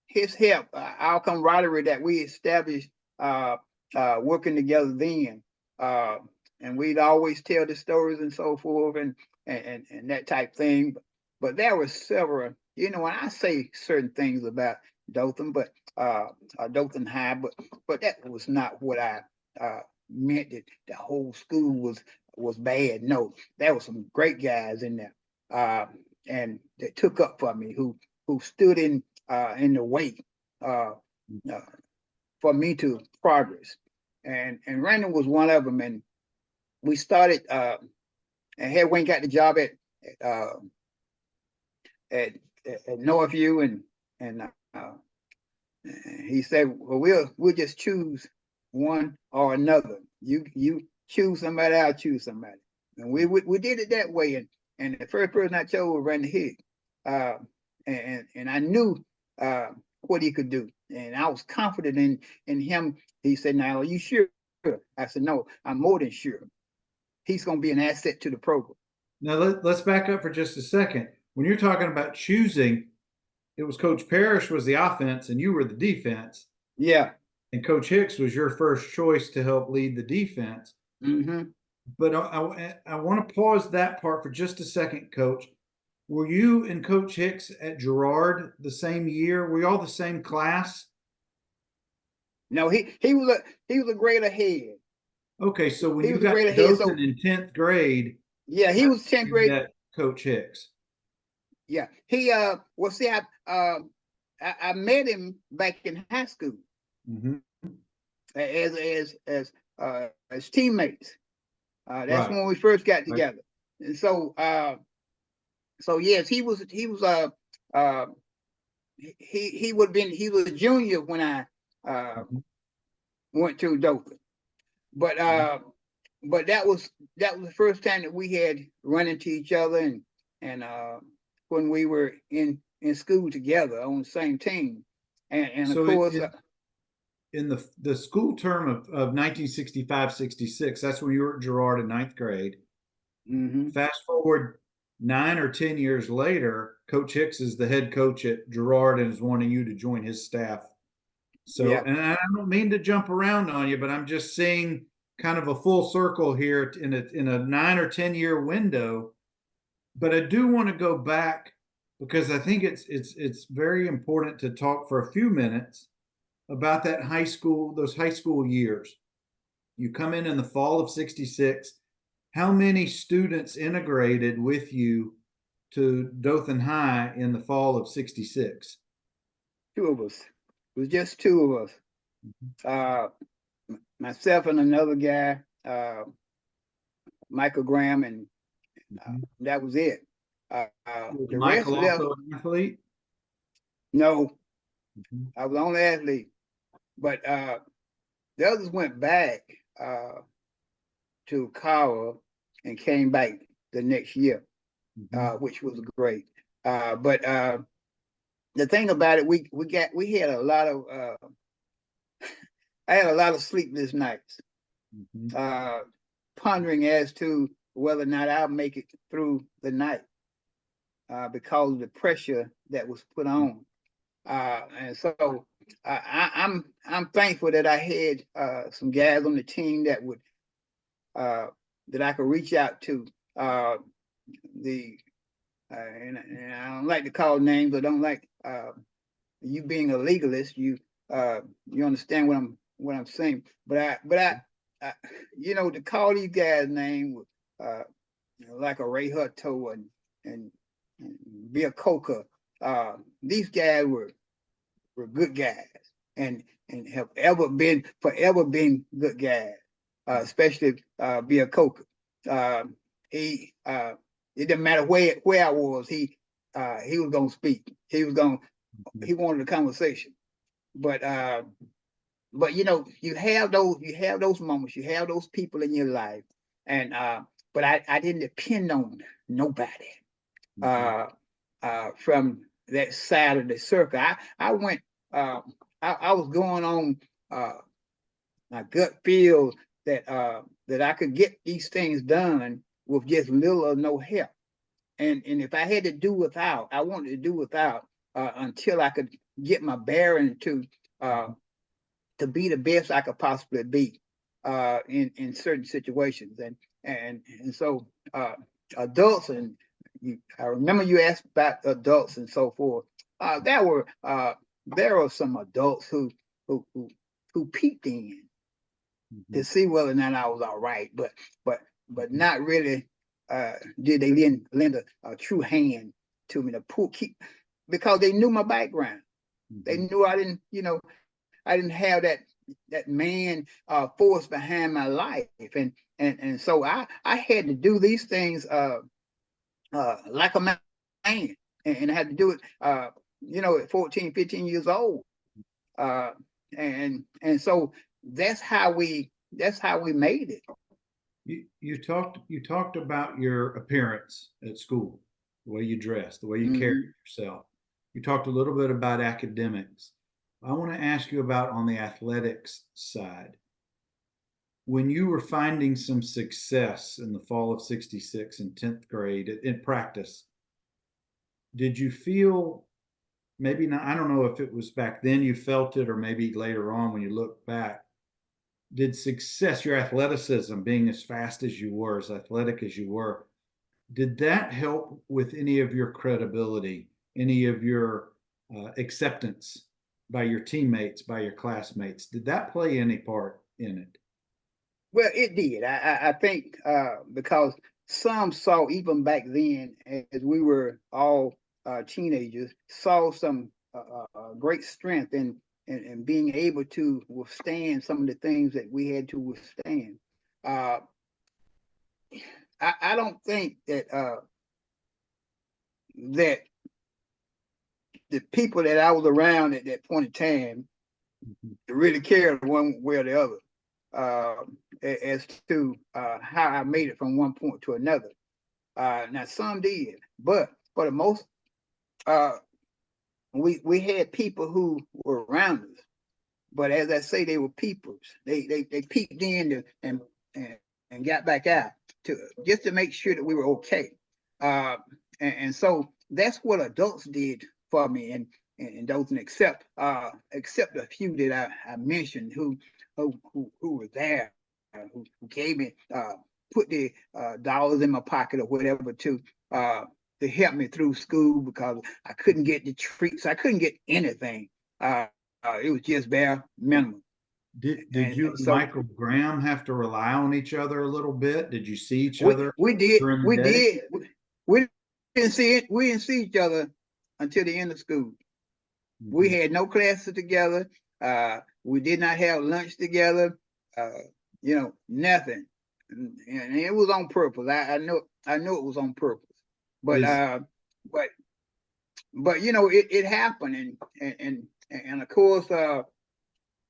his help, our camaraderie that we established working together then, and we'd always tell the stories and so forth and that type thing. But there were several, when I say certain things about Dothan, but Dothan High, but that was not what I meant that the whole school was bad. No, there were some great guys in there, and that took up for me, who stood in the way uh, uh, for me to progress. And Randall was one of them. And we started, and had Wayne got the job uh, at Northview, and he said, well, we'll just choose one or another. You choose somebody, I'll choose somebody. And we did it that way. And the first person I chose was Randy Hicks. And I knew what he could do. And I was confident in him. He said, now, are you sure? I said, no, I'm more than sure. He's going to be an asset to the program. Now let's back up for just a second. When you're talking about choosing, it was Coach Parrish was the offense and you were the defense. Yeah. And Coach Hicks was your first choice to help lead the defense. Mm-hmm. But I want to pause that part for just a second, Coach. Were you and Coach Hicks at Girard the same year? Were you all the same class? No, he was a grade ahead. Okay, so when he you was a got grade to ahead. Dothan in 10th grade, yeah, he was 10th grade. That Coach Hicks. Yeah, he well, see, I met him back in high school, mm-hmm. as teammates. That's right. when we first got together. Right. And so yes, he was he was a junior when I mm-hmm. went to Dothan, but that was the first time that we had run into each other, and when we were in school together on the same team, and so of course. In the school term of 1965-66, that's when you were at Girard in 9th grade. Mm-hmm. Fast forward 9 or 10 years later, Coach Hicks is the head coach at Girard and is wanting you to join his staff. So, yeah. And I don't mean to jump around on you, but I'm just seeing kind of a full circle here in a 9 or 10 year window. But I do want to go back because I think it's very important to talk for a few minutes about those high school years. You come in the fall of 66. How many students integrated with you to Dothan High in the fall of 66? 2 of us. It was just 2 of us. Mm-hmm. Myself and another guy, Michael Graham, and that was it. Was Michael also an athlete? No, mm-hmm. I was the only athlete. But the others went back to Cougars and came back the next year, mm-hmm. Which was great. But the thing about it, we had a lot of I had a lot of sleepless nights, mm-hmm. Pondering as to whether or not I'll make it through the night because of the pressure that was put on. And so I'm thankful that I had some guys on the team that would that I could reach out to. And I don't like to call names. I don't like you being a legalist. You understand what I'm saying. But I to call these guys names like a Ray Hutto and Bill Coker. These guys were good guys and have forever been good guys, especially Bill Coker. It didn't matter where I was, he was gonna speak. He wanted a conversation. But you have those moments, you have those people in your life, and but I didn't depend on nobody from that side of the circle. I went, I was going on my gut feel that I could get these things done with just little or no help. And if I had to do without, I wanted to do without until I could get my bearing to be the best I could possibly be in certain situations. And so adults, and I remember you asked about adults and so forth. There were some adults who peeped in to see whether or not I was all right, but not really did they lend a true hand to me to because they knew my background. They knew I didn't, I didn't have that man force behind my life, and so I had to do these things like a man, and I had to do it at 14, 15 years old, and so that's how we made it. You talked about your appearance at school, the way you dressed, the way you carried yourself. You talked a little bit about academics. I want to ask you about on the athletics side. When you were finding some success in the fall of '66 in 10th grade in practice, did you feel, maybe not, I don't know if it was back then you felt it or maybe later on when you look back, did success, your athleticism, being as fast as you were, as athletic as you were, did that help with any of your credibility, any of your acceptance by your teammates, by your classmates? Did that play any part in it? Well, it did. I think because some saw, even back then, as we were all teenagers, saw some great strength in being able to withstand some of the things that we had to withstand. I don't think that that the people that I was around at that point in time really cared one way or the other as to how I made it from one point to another. Now some did, but for the most, we had people who were around us. But as I say, they were peepers. They peeped in and got back out just to make sure that we were okay. And so that's what adults did for me and Dothan, except a few that I mentioned who were there, who gave me put the dollars in my pocket or whatever to help me through school because I couldn't get the treats. I couldn't get anything. It was just bare minimum. Did you and so Michael Graham have to rely on each other a little bit? Did you see each we, other we did. during the We day? did. We didn't see it. We didn't see each other until the end of school. We had no classes together. We did not have lunch together. Nothing. And it was on purpose. I know it was on purpose. But it happened, and of course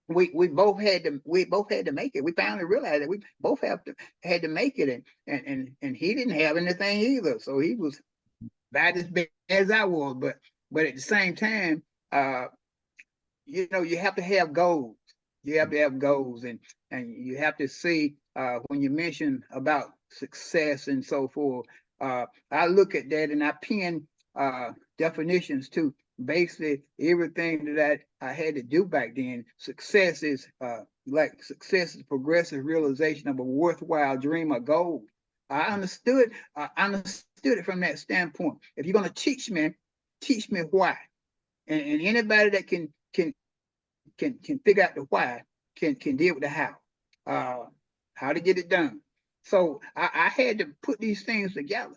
we both had to make it. We finally realized that we both had to make it, and he didn't have anything either, so he was about as bad as I was. But at the same time, you have to have goals. You have to have goals, and you have to see when you mention about success and so forth. I look at that and I pin definitions to basically everything that I had to do back then. Success is progressive realization of a worthwhile dream or goal. I understood it from that standpoint. If you're going to teach me why, and anybody that can figure out the why can deal with the how to get it done. So I had to put these things together,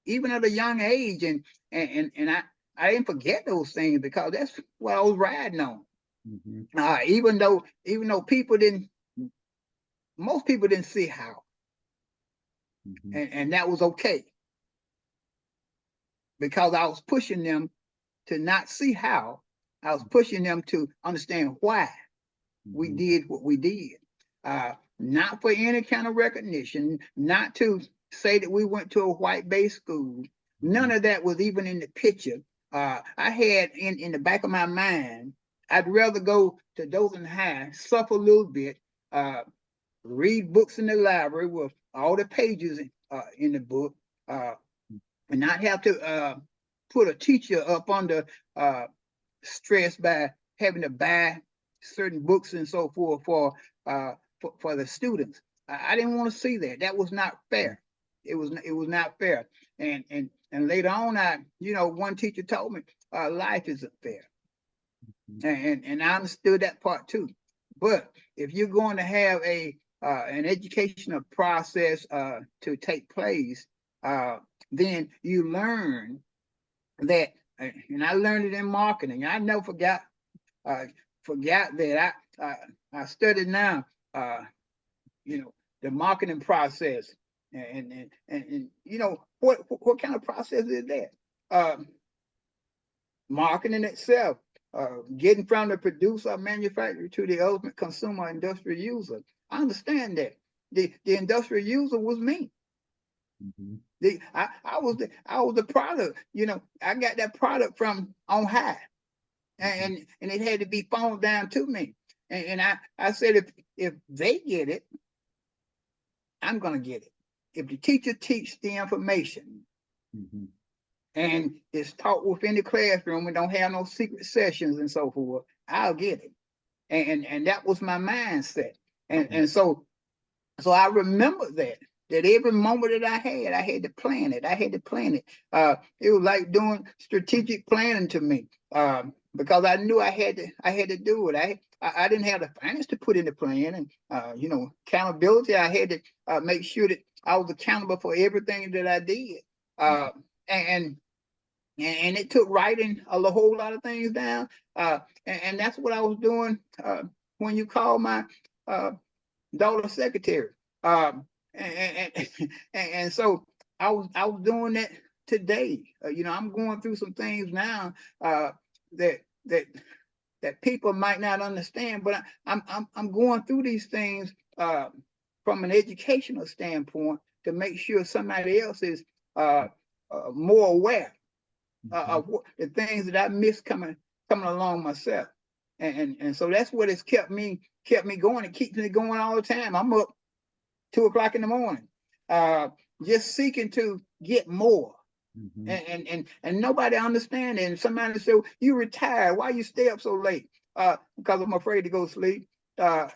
even at a young age, and I didn't forget those things because that's what I was riding on. Even though most people didn't see how, and that was okay because I was pushing them to not see how. I was pushing them to understand why we did what we did. Not for any kind of recognition, not to say that we went to a white-based school. None of that was even in the picture. I had in the back of my mind, I'd rather go to Dothan High, suffer a little bit, read books in the library with all the pages in the book, and not have to put a teacher up under stress by having to buy certain books and so forth for the students. I didn't want to see that. That was not fair. It was not fair. And later on, one teacher told me life isn't fair, and I understood that part too. But if you're going to have an educational process to take place, then you learn that, and I learned it in marketing. I never forgot that I studied now, the marketing process, and what kind of process is that? Marketing itself, getting from the producer or manufacturer to the ultimate consumer industrial user. I understand that the industrial user was me. I was the product. I got that product from on high, and it had to be phoned down to me. And I said, if they get it, I'm gonna get it. If the teacher teaches the information and it's taught within the classroom and don't have no secret sessions and so forth, I'll get it. And that was my mindset. And so I remember that every moment that I had to plan it. It was like doing strategic planning to me, because I knew I had to do it. I didn't have the finance to put in the plan, and accountability. I had to make sure that I was accountable for everything that I did, and it took writing a whole lot of things down, and that's what I was doing when you called my daughter's secretary. And so I was doing that today. I'm going through some things now that people might not understand, but I'm going through these things from an educational standpoint to make sure somebody else is more aware of the things that I missed coming along myself. And so that's what has kept me going. It keeps me going all the time. I'm up 2 o'clock in the morning, just seeking to get more. And nobody understands it. And somebody said, "You retired? Why you stay up so late?" Because I'm afraid to go to sleep. Well,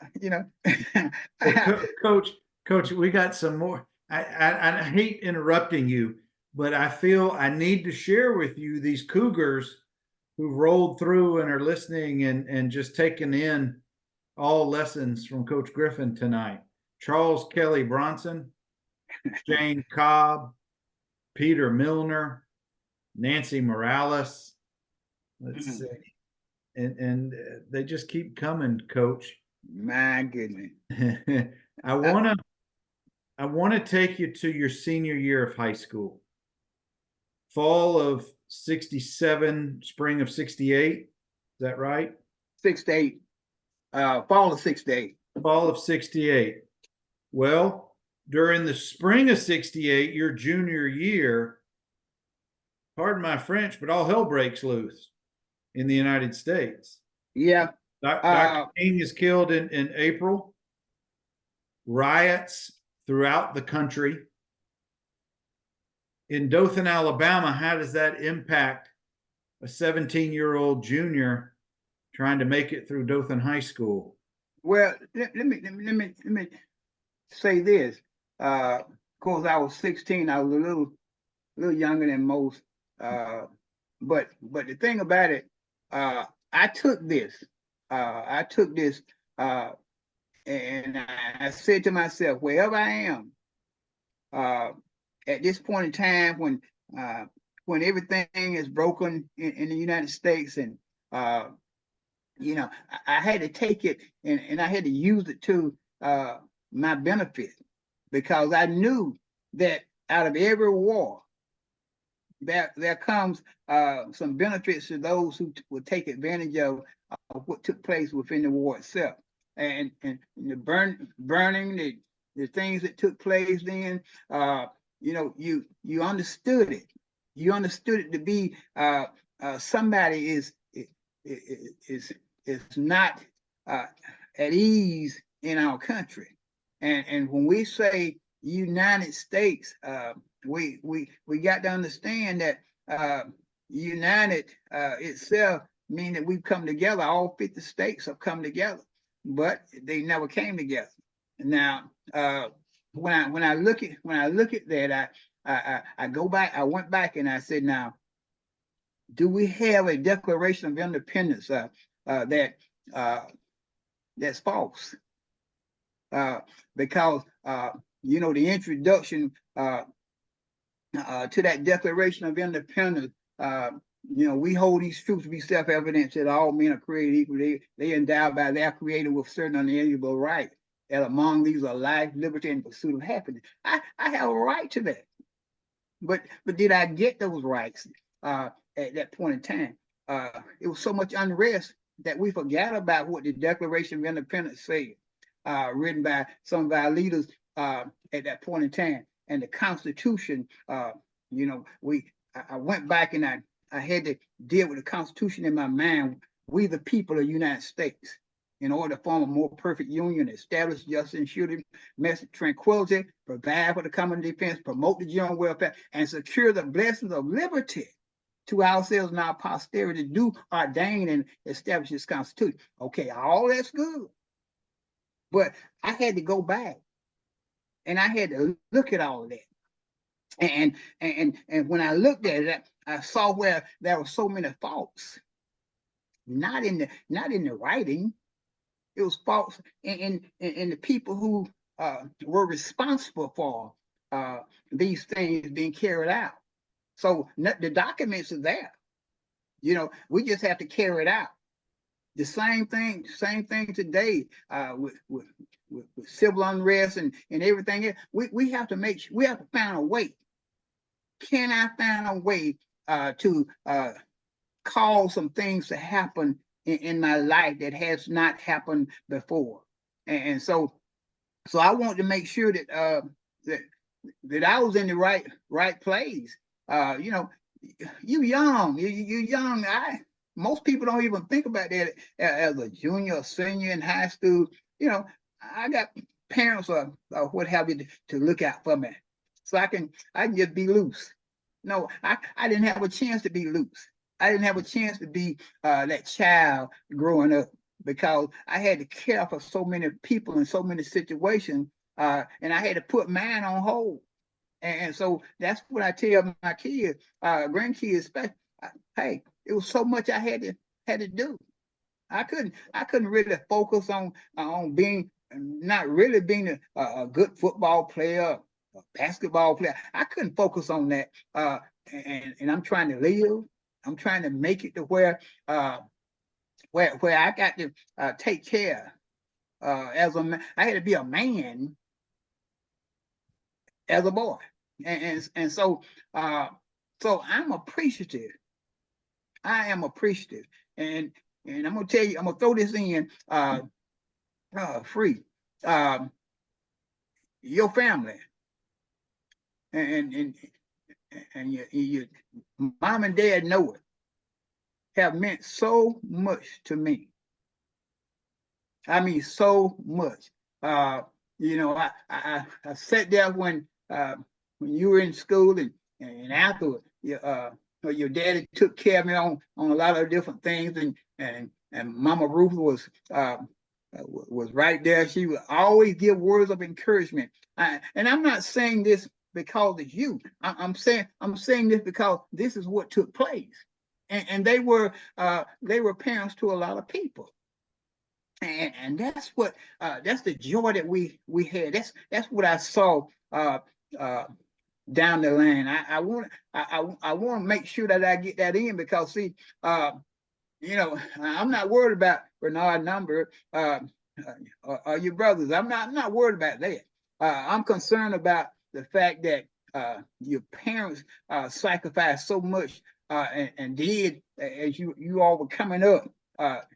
Coach, we got some more. I hate interrupting you, but I feel I need to share with you these Cougars who've rolled through and are listening and just taking in all lessons from Coach Griffin tonight. Charles Kelly Bronson, Jane Cobb, Peter Milner, Nancy Morales. Let's see. And they just keep coming, Coach. My goodness. I want to take you to your senior year of high school. Fall of 67, spring of 68. Is that right? 68. Fall of 68. Fall of 68. Well, during the spring of 68, your junior year, pardon my French, but all hell breaks loose in the United States. Yeah. Dr. King is killed in April. Riots throughout the country. In Dothan, Alabama, how does that impact a 17-year-old junior trying to make it through Dothan High School? Well, let me say this. Of course, I was 16. I was a little younger than most. But the thing about it, I took this, and I said to myself, wherever I am, at this point in time when everything is broken in the United States, and I had to take it and I had to use it to my benefit, because I knew that out of every war, there comes some benefits to those who will take advantage of what took place within the war itself, and the burning, the things that took place then, you understood it. You understood it to be somebody is not at ease in our country. And when we say United States, we got to understand that united itself means that we've come together. All 50 states have come together, but they never came together. Now, when I look at that, I go back. I went back and I said, now, do we have a Declaration of Independence that's false? Because the introduction to that Declaration of Independence, we hold these truths to be self-evident that all men are created equal. They endowed by their Creator with certain unalienable rights, and among these are life, liberty, and pursuit of happiness. I have a right to that. But did I get those rights at that point in time? It was so much unrest that we forgot about what the Declaration of Independence said, written by some of our leaders at that point in time. And the Constitution, I went back and I had to deal with the Constitution in my mind. We the people of the United States, in order to form a more perfect union, establish justice and security, domestic tranquility, provide for the common defense, promote the general welfare, and secure the blessings of liberty to ourselves and our posterity, do ordain and establish this Constitution. Okay, all that's good. But I had to go back and I had to look at all of that. And when I looked at it, I saw where there were so many faults. Not in the writing. It was faults in the people who were responsible for these things being carried out. So the documents are there. We just have to carry it out. The same thing today with civil unrest and everything. We have to find a way. Can I find a way to cause some things to happen in my life that has not happened before? And so I want to make sure that that I was in the right place. You young. Most people don't even think about that as a junior or senior in high school. I got parents or what have you to look out for me, so I can just be loose. No, I didn't have a chance to be loose. I didn't have a chance to be that child growing up, because I had to care for so many people in so many situations, and I had to put mine on hold. And so that's what I tell my kids, grandkids, especially. Hey, it was so much I had to do. I couldn't really focus on being not really being a good football player, a basketball player. I couldn't focus on that. And I'm trying to live. I'm trying to make it to where I got to take care as a man. I had to be a man as a boy, and so I'm appreciative. I am appreciative, and I'm gonna tell you, I'm gonna throw this in free. Your family and your mom and dad know it, have meant so much to me. I mean, so much. I sat there when you were in school and afterward, your daddy took care of me on a lot of different things, and Mama Ruth was right there. She would always give words of encouragement. And I'm not saying this because it's you. I'm saying this because this is what took place. And they were parents to a lot of people. And that's what that's the joy that we had. That's what I saw down the line. I want to make sure that I get that in, because see, I'm not worried about Bernard Number or your brothers. I'm not worried about that. I'm concerned about the fact that your parents sacrificed so much and did as you all were coming up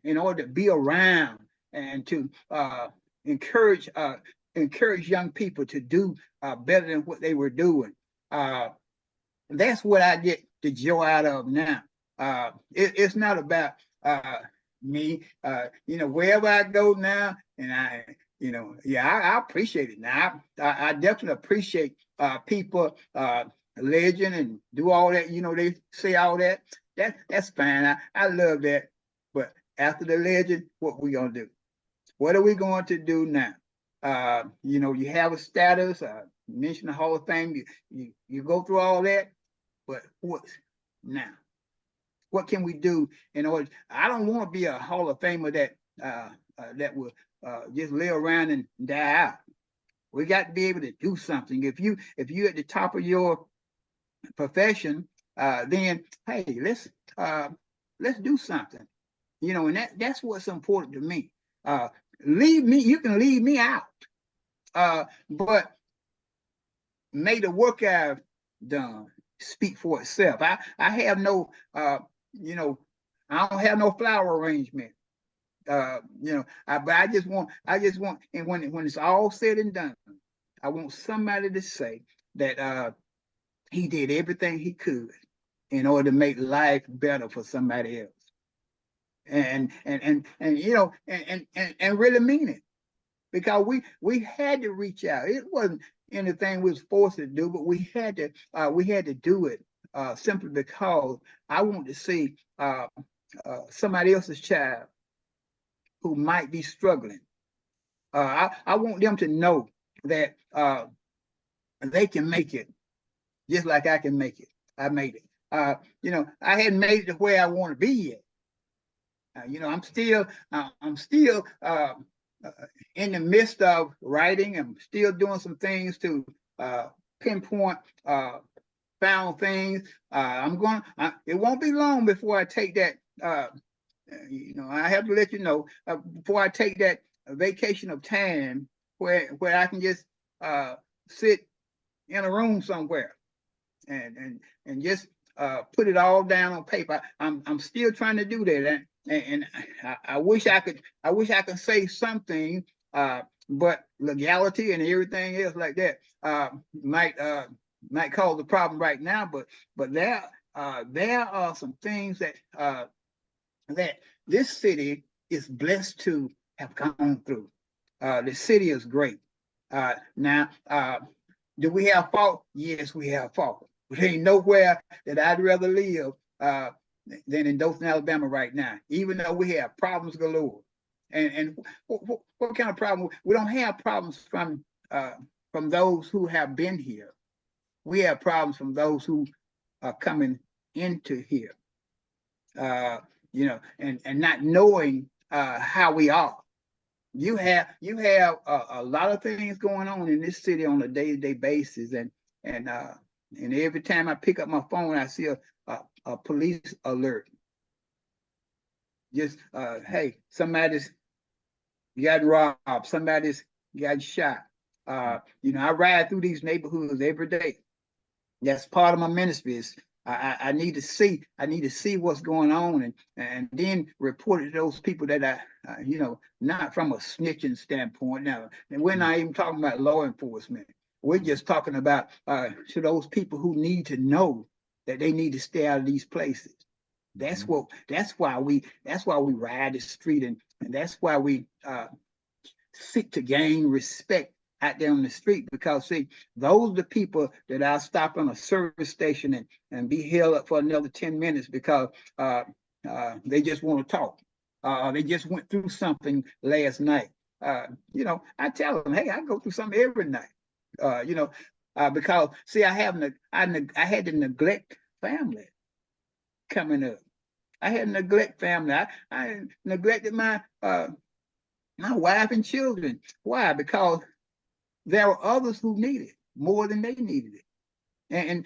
in order to be around and to encourage young people to do better than what they were doing. That's what I get the joy out of now. It's not about me. Wherever I go now, and I appreciate it now. I definitely appreciate people legend and do all that. They say all that. That's fine. I love that. But after the legend, what we gonna do? What are we going to do now? You have a status. Mention the Hall of Fame. You go through all that. But what now? What can we do in order? I don't want to be a Hall of Famer that will just lay around and die out. We got to be able to do something. If you're at the top of your profession, then hey, let's do something. And that's what's important to me. Leave me. You can leave me out, but may the work I've done speak for itself. I have no, I don't have no flower arrangement. But I just want, and when it's all said and done, I want somebody to say that he did everything he could in order to make life better for somebody else, and really mean it, because we had to reach out. It wasn't anything we was forced to do, but we had to do it simply because I want to see somebody else's child who might be struggling. I want them to know that they can make it just like I can make it. I made it. I hadn't made it to where I want to be yet. I'm still in the midst of writing. I'm still doing some things to pinpoint found things. It won't be long before I take that. I have to let you know before I take that vacation of time where I can just sit in a room somewhere and just put it all down on paper. I'm still trying to do that, and I wish I could say something, but legality and everything else like that might cause a problem right now. But there are some things that this city is blessed to have gone through. The city is great. Now, do we have fault? Yes, we have fault. But there ain't nowhere that I'd rather live than in Dothan, Alabama right now, even though we have problems galore. And what kind of problem? We don't have problems from those who have been here. We have problems from those who are coming into here, and not knowing how we are. You have a lot of things going on in this city on a day-to-day basis, and every time I pick up my phone, I see a police alert. Just hey, somebody's got robbed, somebody's got shot. I ride through these neighborhoods every day. That's part of my ministry. I need to see what's going on and then report it to those people that not from a snitching standpoint. Now, and we're not even talking about law enforcement. We're just talking about to those people who need to know that they need to stay out of these places. That's why we ride the street, and that's why we seek to gain respect out there on the street, because see, those are the people that I'll stop on a service station and be held up for another 10 minutes because they just want to talk. They just went through something last night. I tell them, hey, I go through something every night. Because see, I had to neglect family coming up. I had to neglect family. I neglected my wife and children. Why? Because there were others who needed more than they needed it, and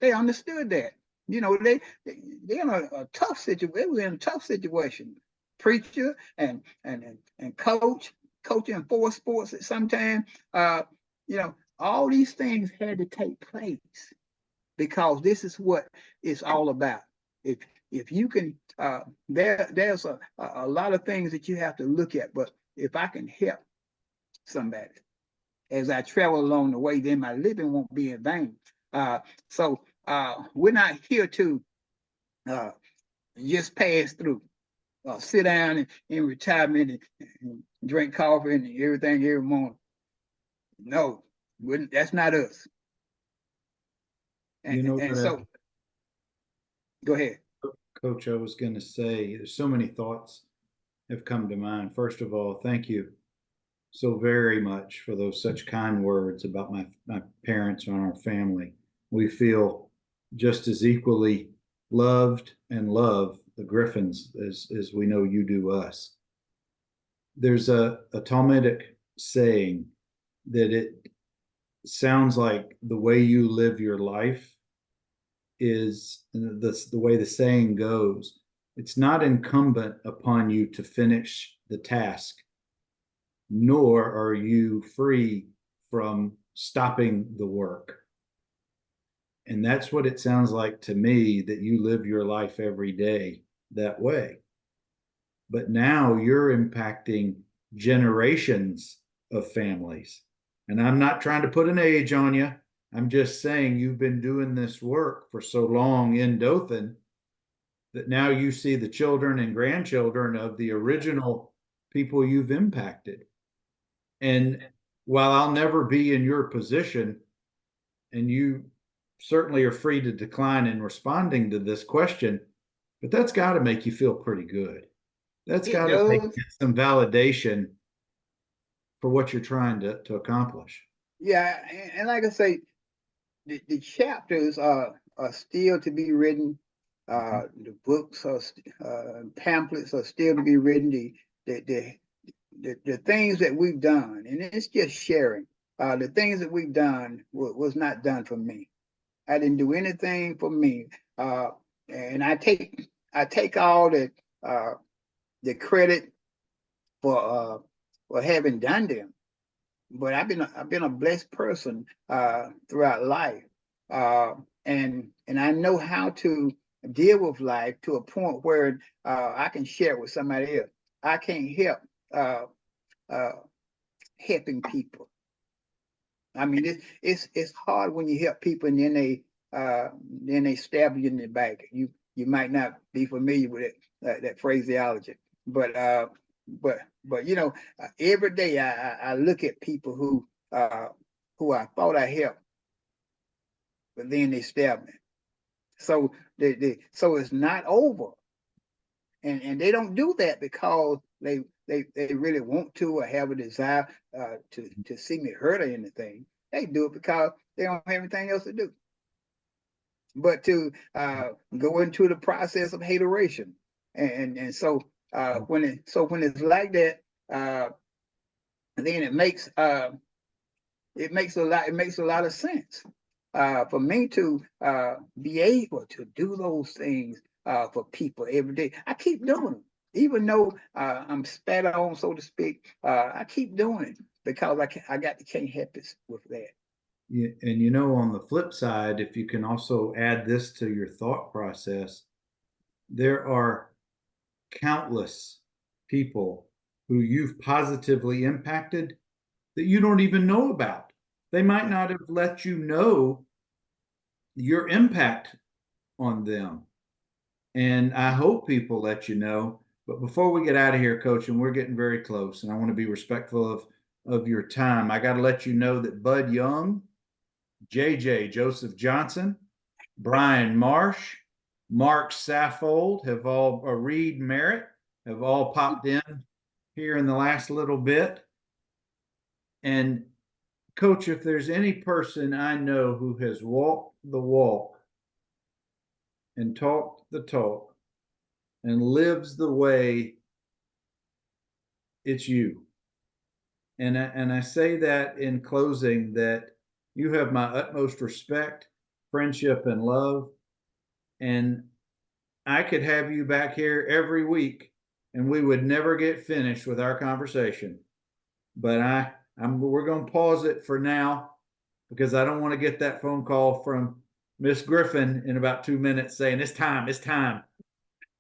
they understood that. They in a tough situation. They were in a tough situation. Preacher and coaching 4 sports at some time. All these things had to take place because this is what it's all about. If you can, there's a lot of things that you have to look at. But if I can help somebody as I travel along the way, then my living won't be in vain. So we're not here to just pass through, sit down in retirement and drink coffee and everything every morning. No, that's not us. You know And what, so, go ahead. Coach, I was going to say, there's so many thoughts have come to mind. First of all, thank you so very much for those such kind words about my parents and our family. We feel just as equally loved and love the Griffins as we know you do us. There's a Talmudic saying that it sounds like the way you live your life is the way the saying goes. It's not incumbent upon you to finish the task, nor are you free from stopping the work. And that's what it sounds like to me, that you live your life every day that way. But now you're impacting generations of families. And I'm not trying to put an age on you. I'm just saying you've been doing this work for so long in Dothan that now you see the children and grandchildren of the original people you've impacted. And while I'll never be in your position, and you certainly are free to decline in responding to this question, but that's got to make you feel pretty good. That's It got to make does. some validation for what you're trying to accomplish. Yeah, and like I say, the chapters are still to be written. The books are pamphlets are still to be written. The things that we've done, and it's just sharing. The things that we've done was not done for me. I didn't do anything for me, and I take all the credit for having done them. But I've been a blessed person throughout life, uh, and I know how to deal with life to a point where I can share it with somebody else. I can't help uh, uh, helping people. I mean, it's hard when you help people and then they stab you in the back. You might not be familiar with it, that phraseology, but uh, but you know, every day I look at people who I thought I helped, but then they stab me. So so it's not over, and they don't do that because they really want to or have a desire to see me hurt or anything. They do it because they don't have anything else to do but to go into the process of hateration. And so when it's like that, then it makes a lot of sense for me to be able to do those things for people every day. I keep doing them, even though I'm spat on, so to speak. I keep doing it because can't help it with that. Yeah, and you know, on the flip side, if you can also add this to your thought process, there are countless people who you've positively impacted that you don't even know about. They might not have let you know your impact on them. And I hope people let you know. But before we get out of here, Coach, and we're getting very close, and I want to be respectful of your time, I got to let you know that Bud Young, JJ Joseph Johnson, Brian Marsh, Mark Saffold have all, Reed Merritt have all popped in here in the last little bit. And Coach, if there's any person I know who has walked the walk and talked the talk and lives the way, it's you. And I say that in closing, that you have my utmost respect, friendship, and love. And I could have you back here every week and we would never get finished with our conversation. But we're going to pause it for now because I don't want to get that phone call from Miss Griffin in about 2 minutes saying it's time.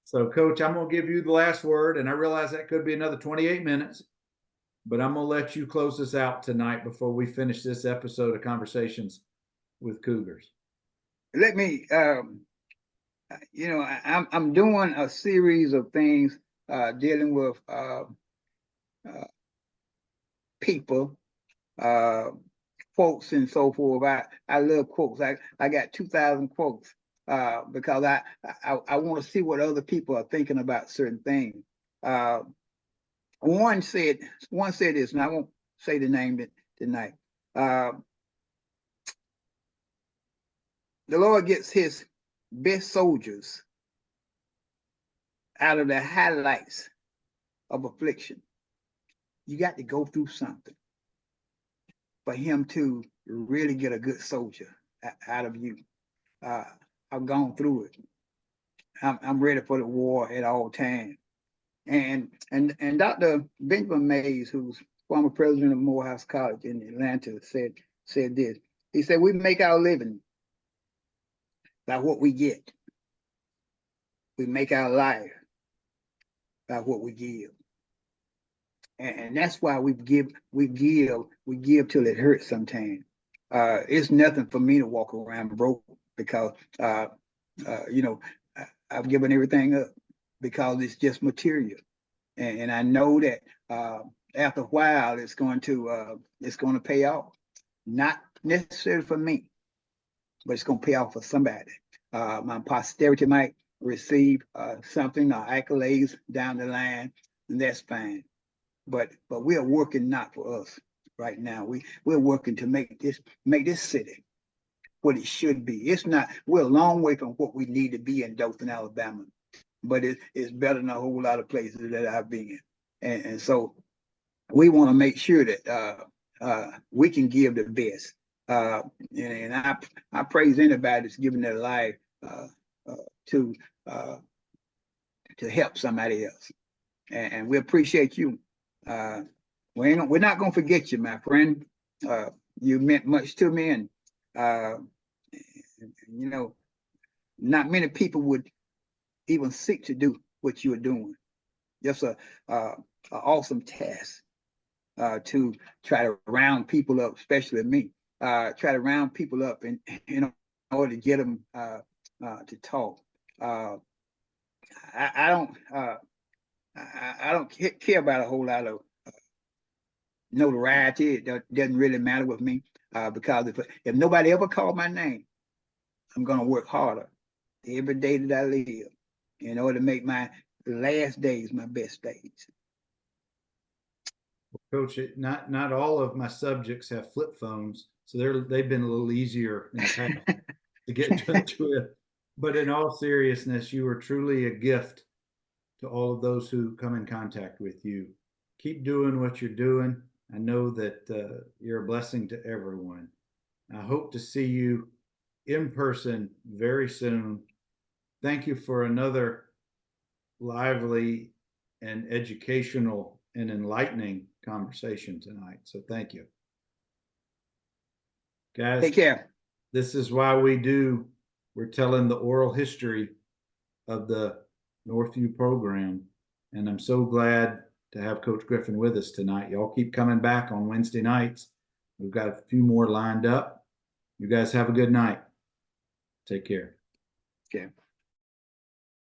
So, Coach, I'm going to give you the last word, and I realize that could be another 28 minutes, but I'm going to let you close this out tonight before we finish this episode of Conversations with Cougars. let me, you know, I'm doing a series of things dealing with people, quotes and so forth. I love quotes. I got 2,000 quotes because I want to see what other people are thinking about certain things. Uh, one said this, and I won't say the name tonight. The Lord gets his best soldiers out of the highlights of affliction. You got to go through something for him to really get a good soldier out of you. I've gone through it. I'm ready for the war at all times. And Dr. Benjamin Mays, who's former president of Morehouse College in Atlanta, said this. He said, "We make our living by what we get. We make our life by what we give." And that's why we give till it hurts sometimes. It's nothing for me to walk around broke because you know, I've given everything up because it's just material. And I know that after a while it's going to pay off. Not necessarily for me, but it's going to pay off for somebody. My posterity might receive something or accolades down the line, and that's fine. But we are working not for us right now. We're working to make this city what it should be. It's not. We're a long way from what we need to be in Dothan, Alabama, but it's better than a whole lot of places that I've been. And so we want to make sure that we can give the best. And I praise anybody that's giving their life to help somebody else. And we appreciate you. We're not gonna forget you, my friend. You meant much to me, and you know, not many people would even seek to do what you are doing. Just a awesome task to try to round people up, especially me. Try to round people up in order to get them to talk. I don't care about a whole lot of notoriety. It doesn't really matter with me because if nobody ever called my name, I'm gonna work harder every day that I live in order to make my last days my best days. Coach, not all of my subjects have flip phones, so they've been a little easier in the past to get in touch with. But in all seriousness, you are truly a gift to all of those who come in contact with you. Keep doing what you're doing. I know that you're a blessing to everyone. I hope to see you in person very soon. Thank you for another lively and educational and enlightening conversation tonight. So thank you. Guys, Take care. this is why we're telling the oral history of the Northview program. And I'm so glad to have Coach Griffin with us tonight. Y'all keep coming back on Wednesday nights. We've got a few more lined up. You guys have a good night. Take care. Okay.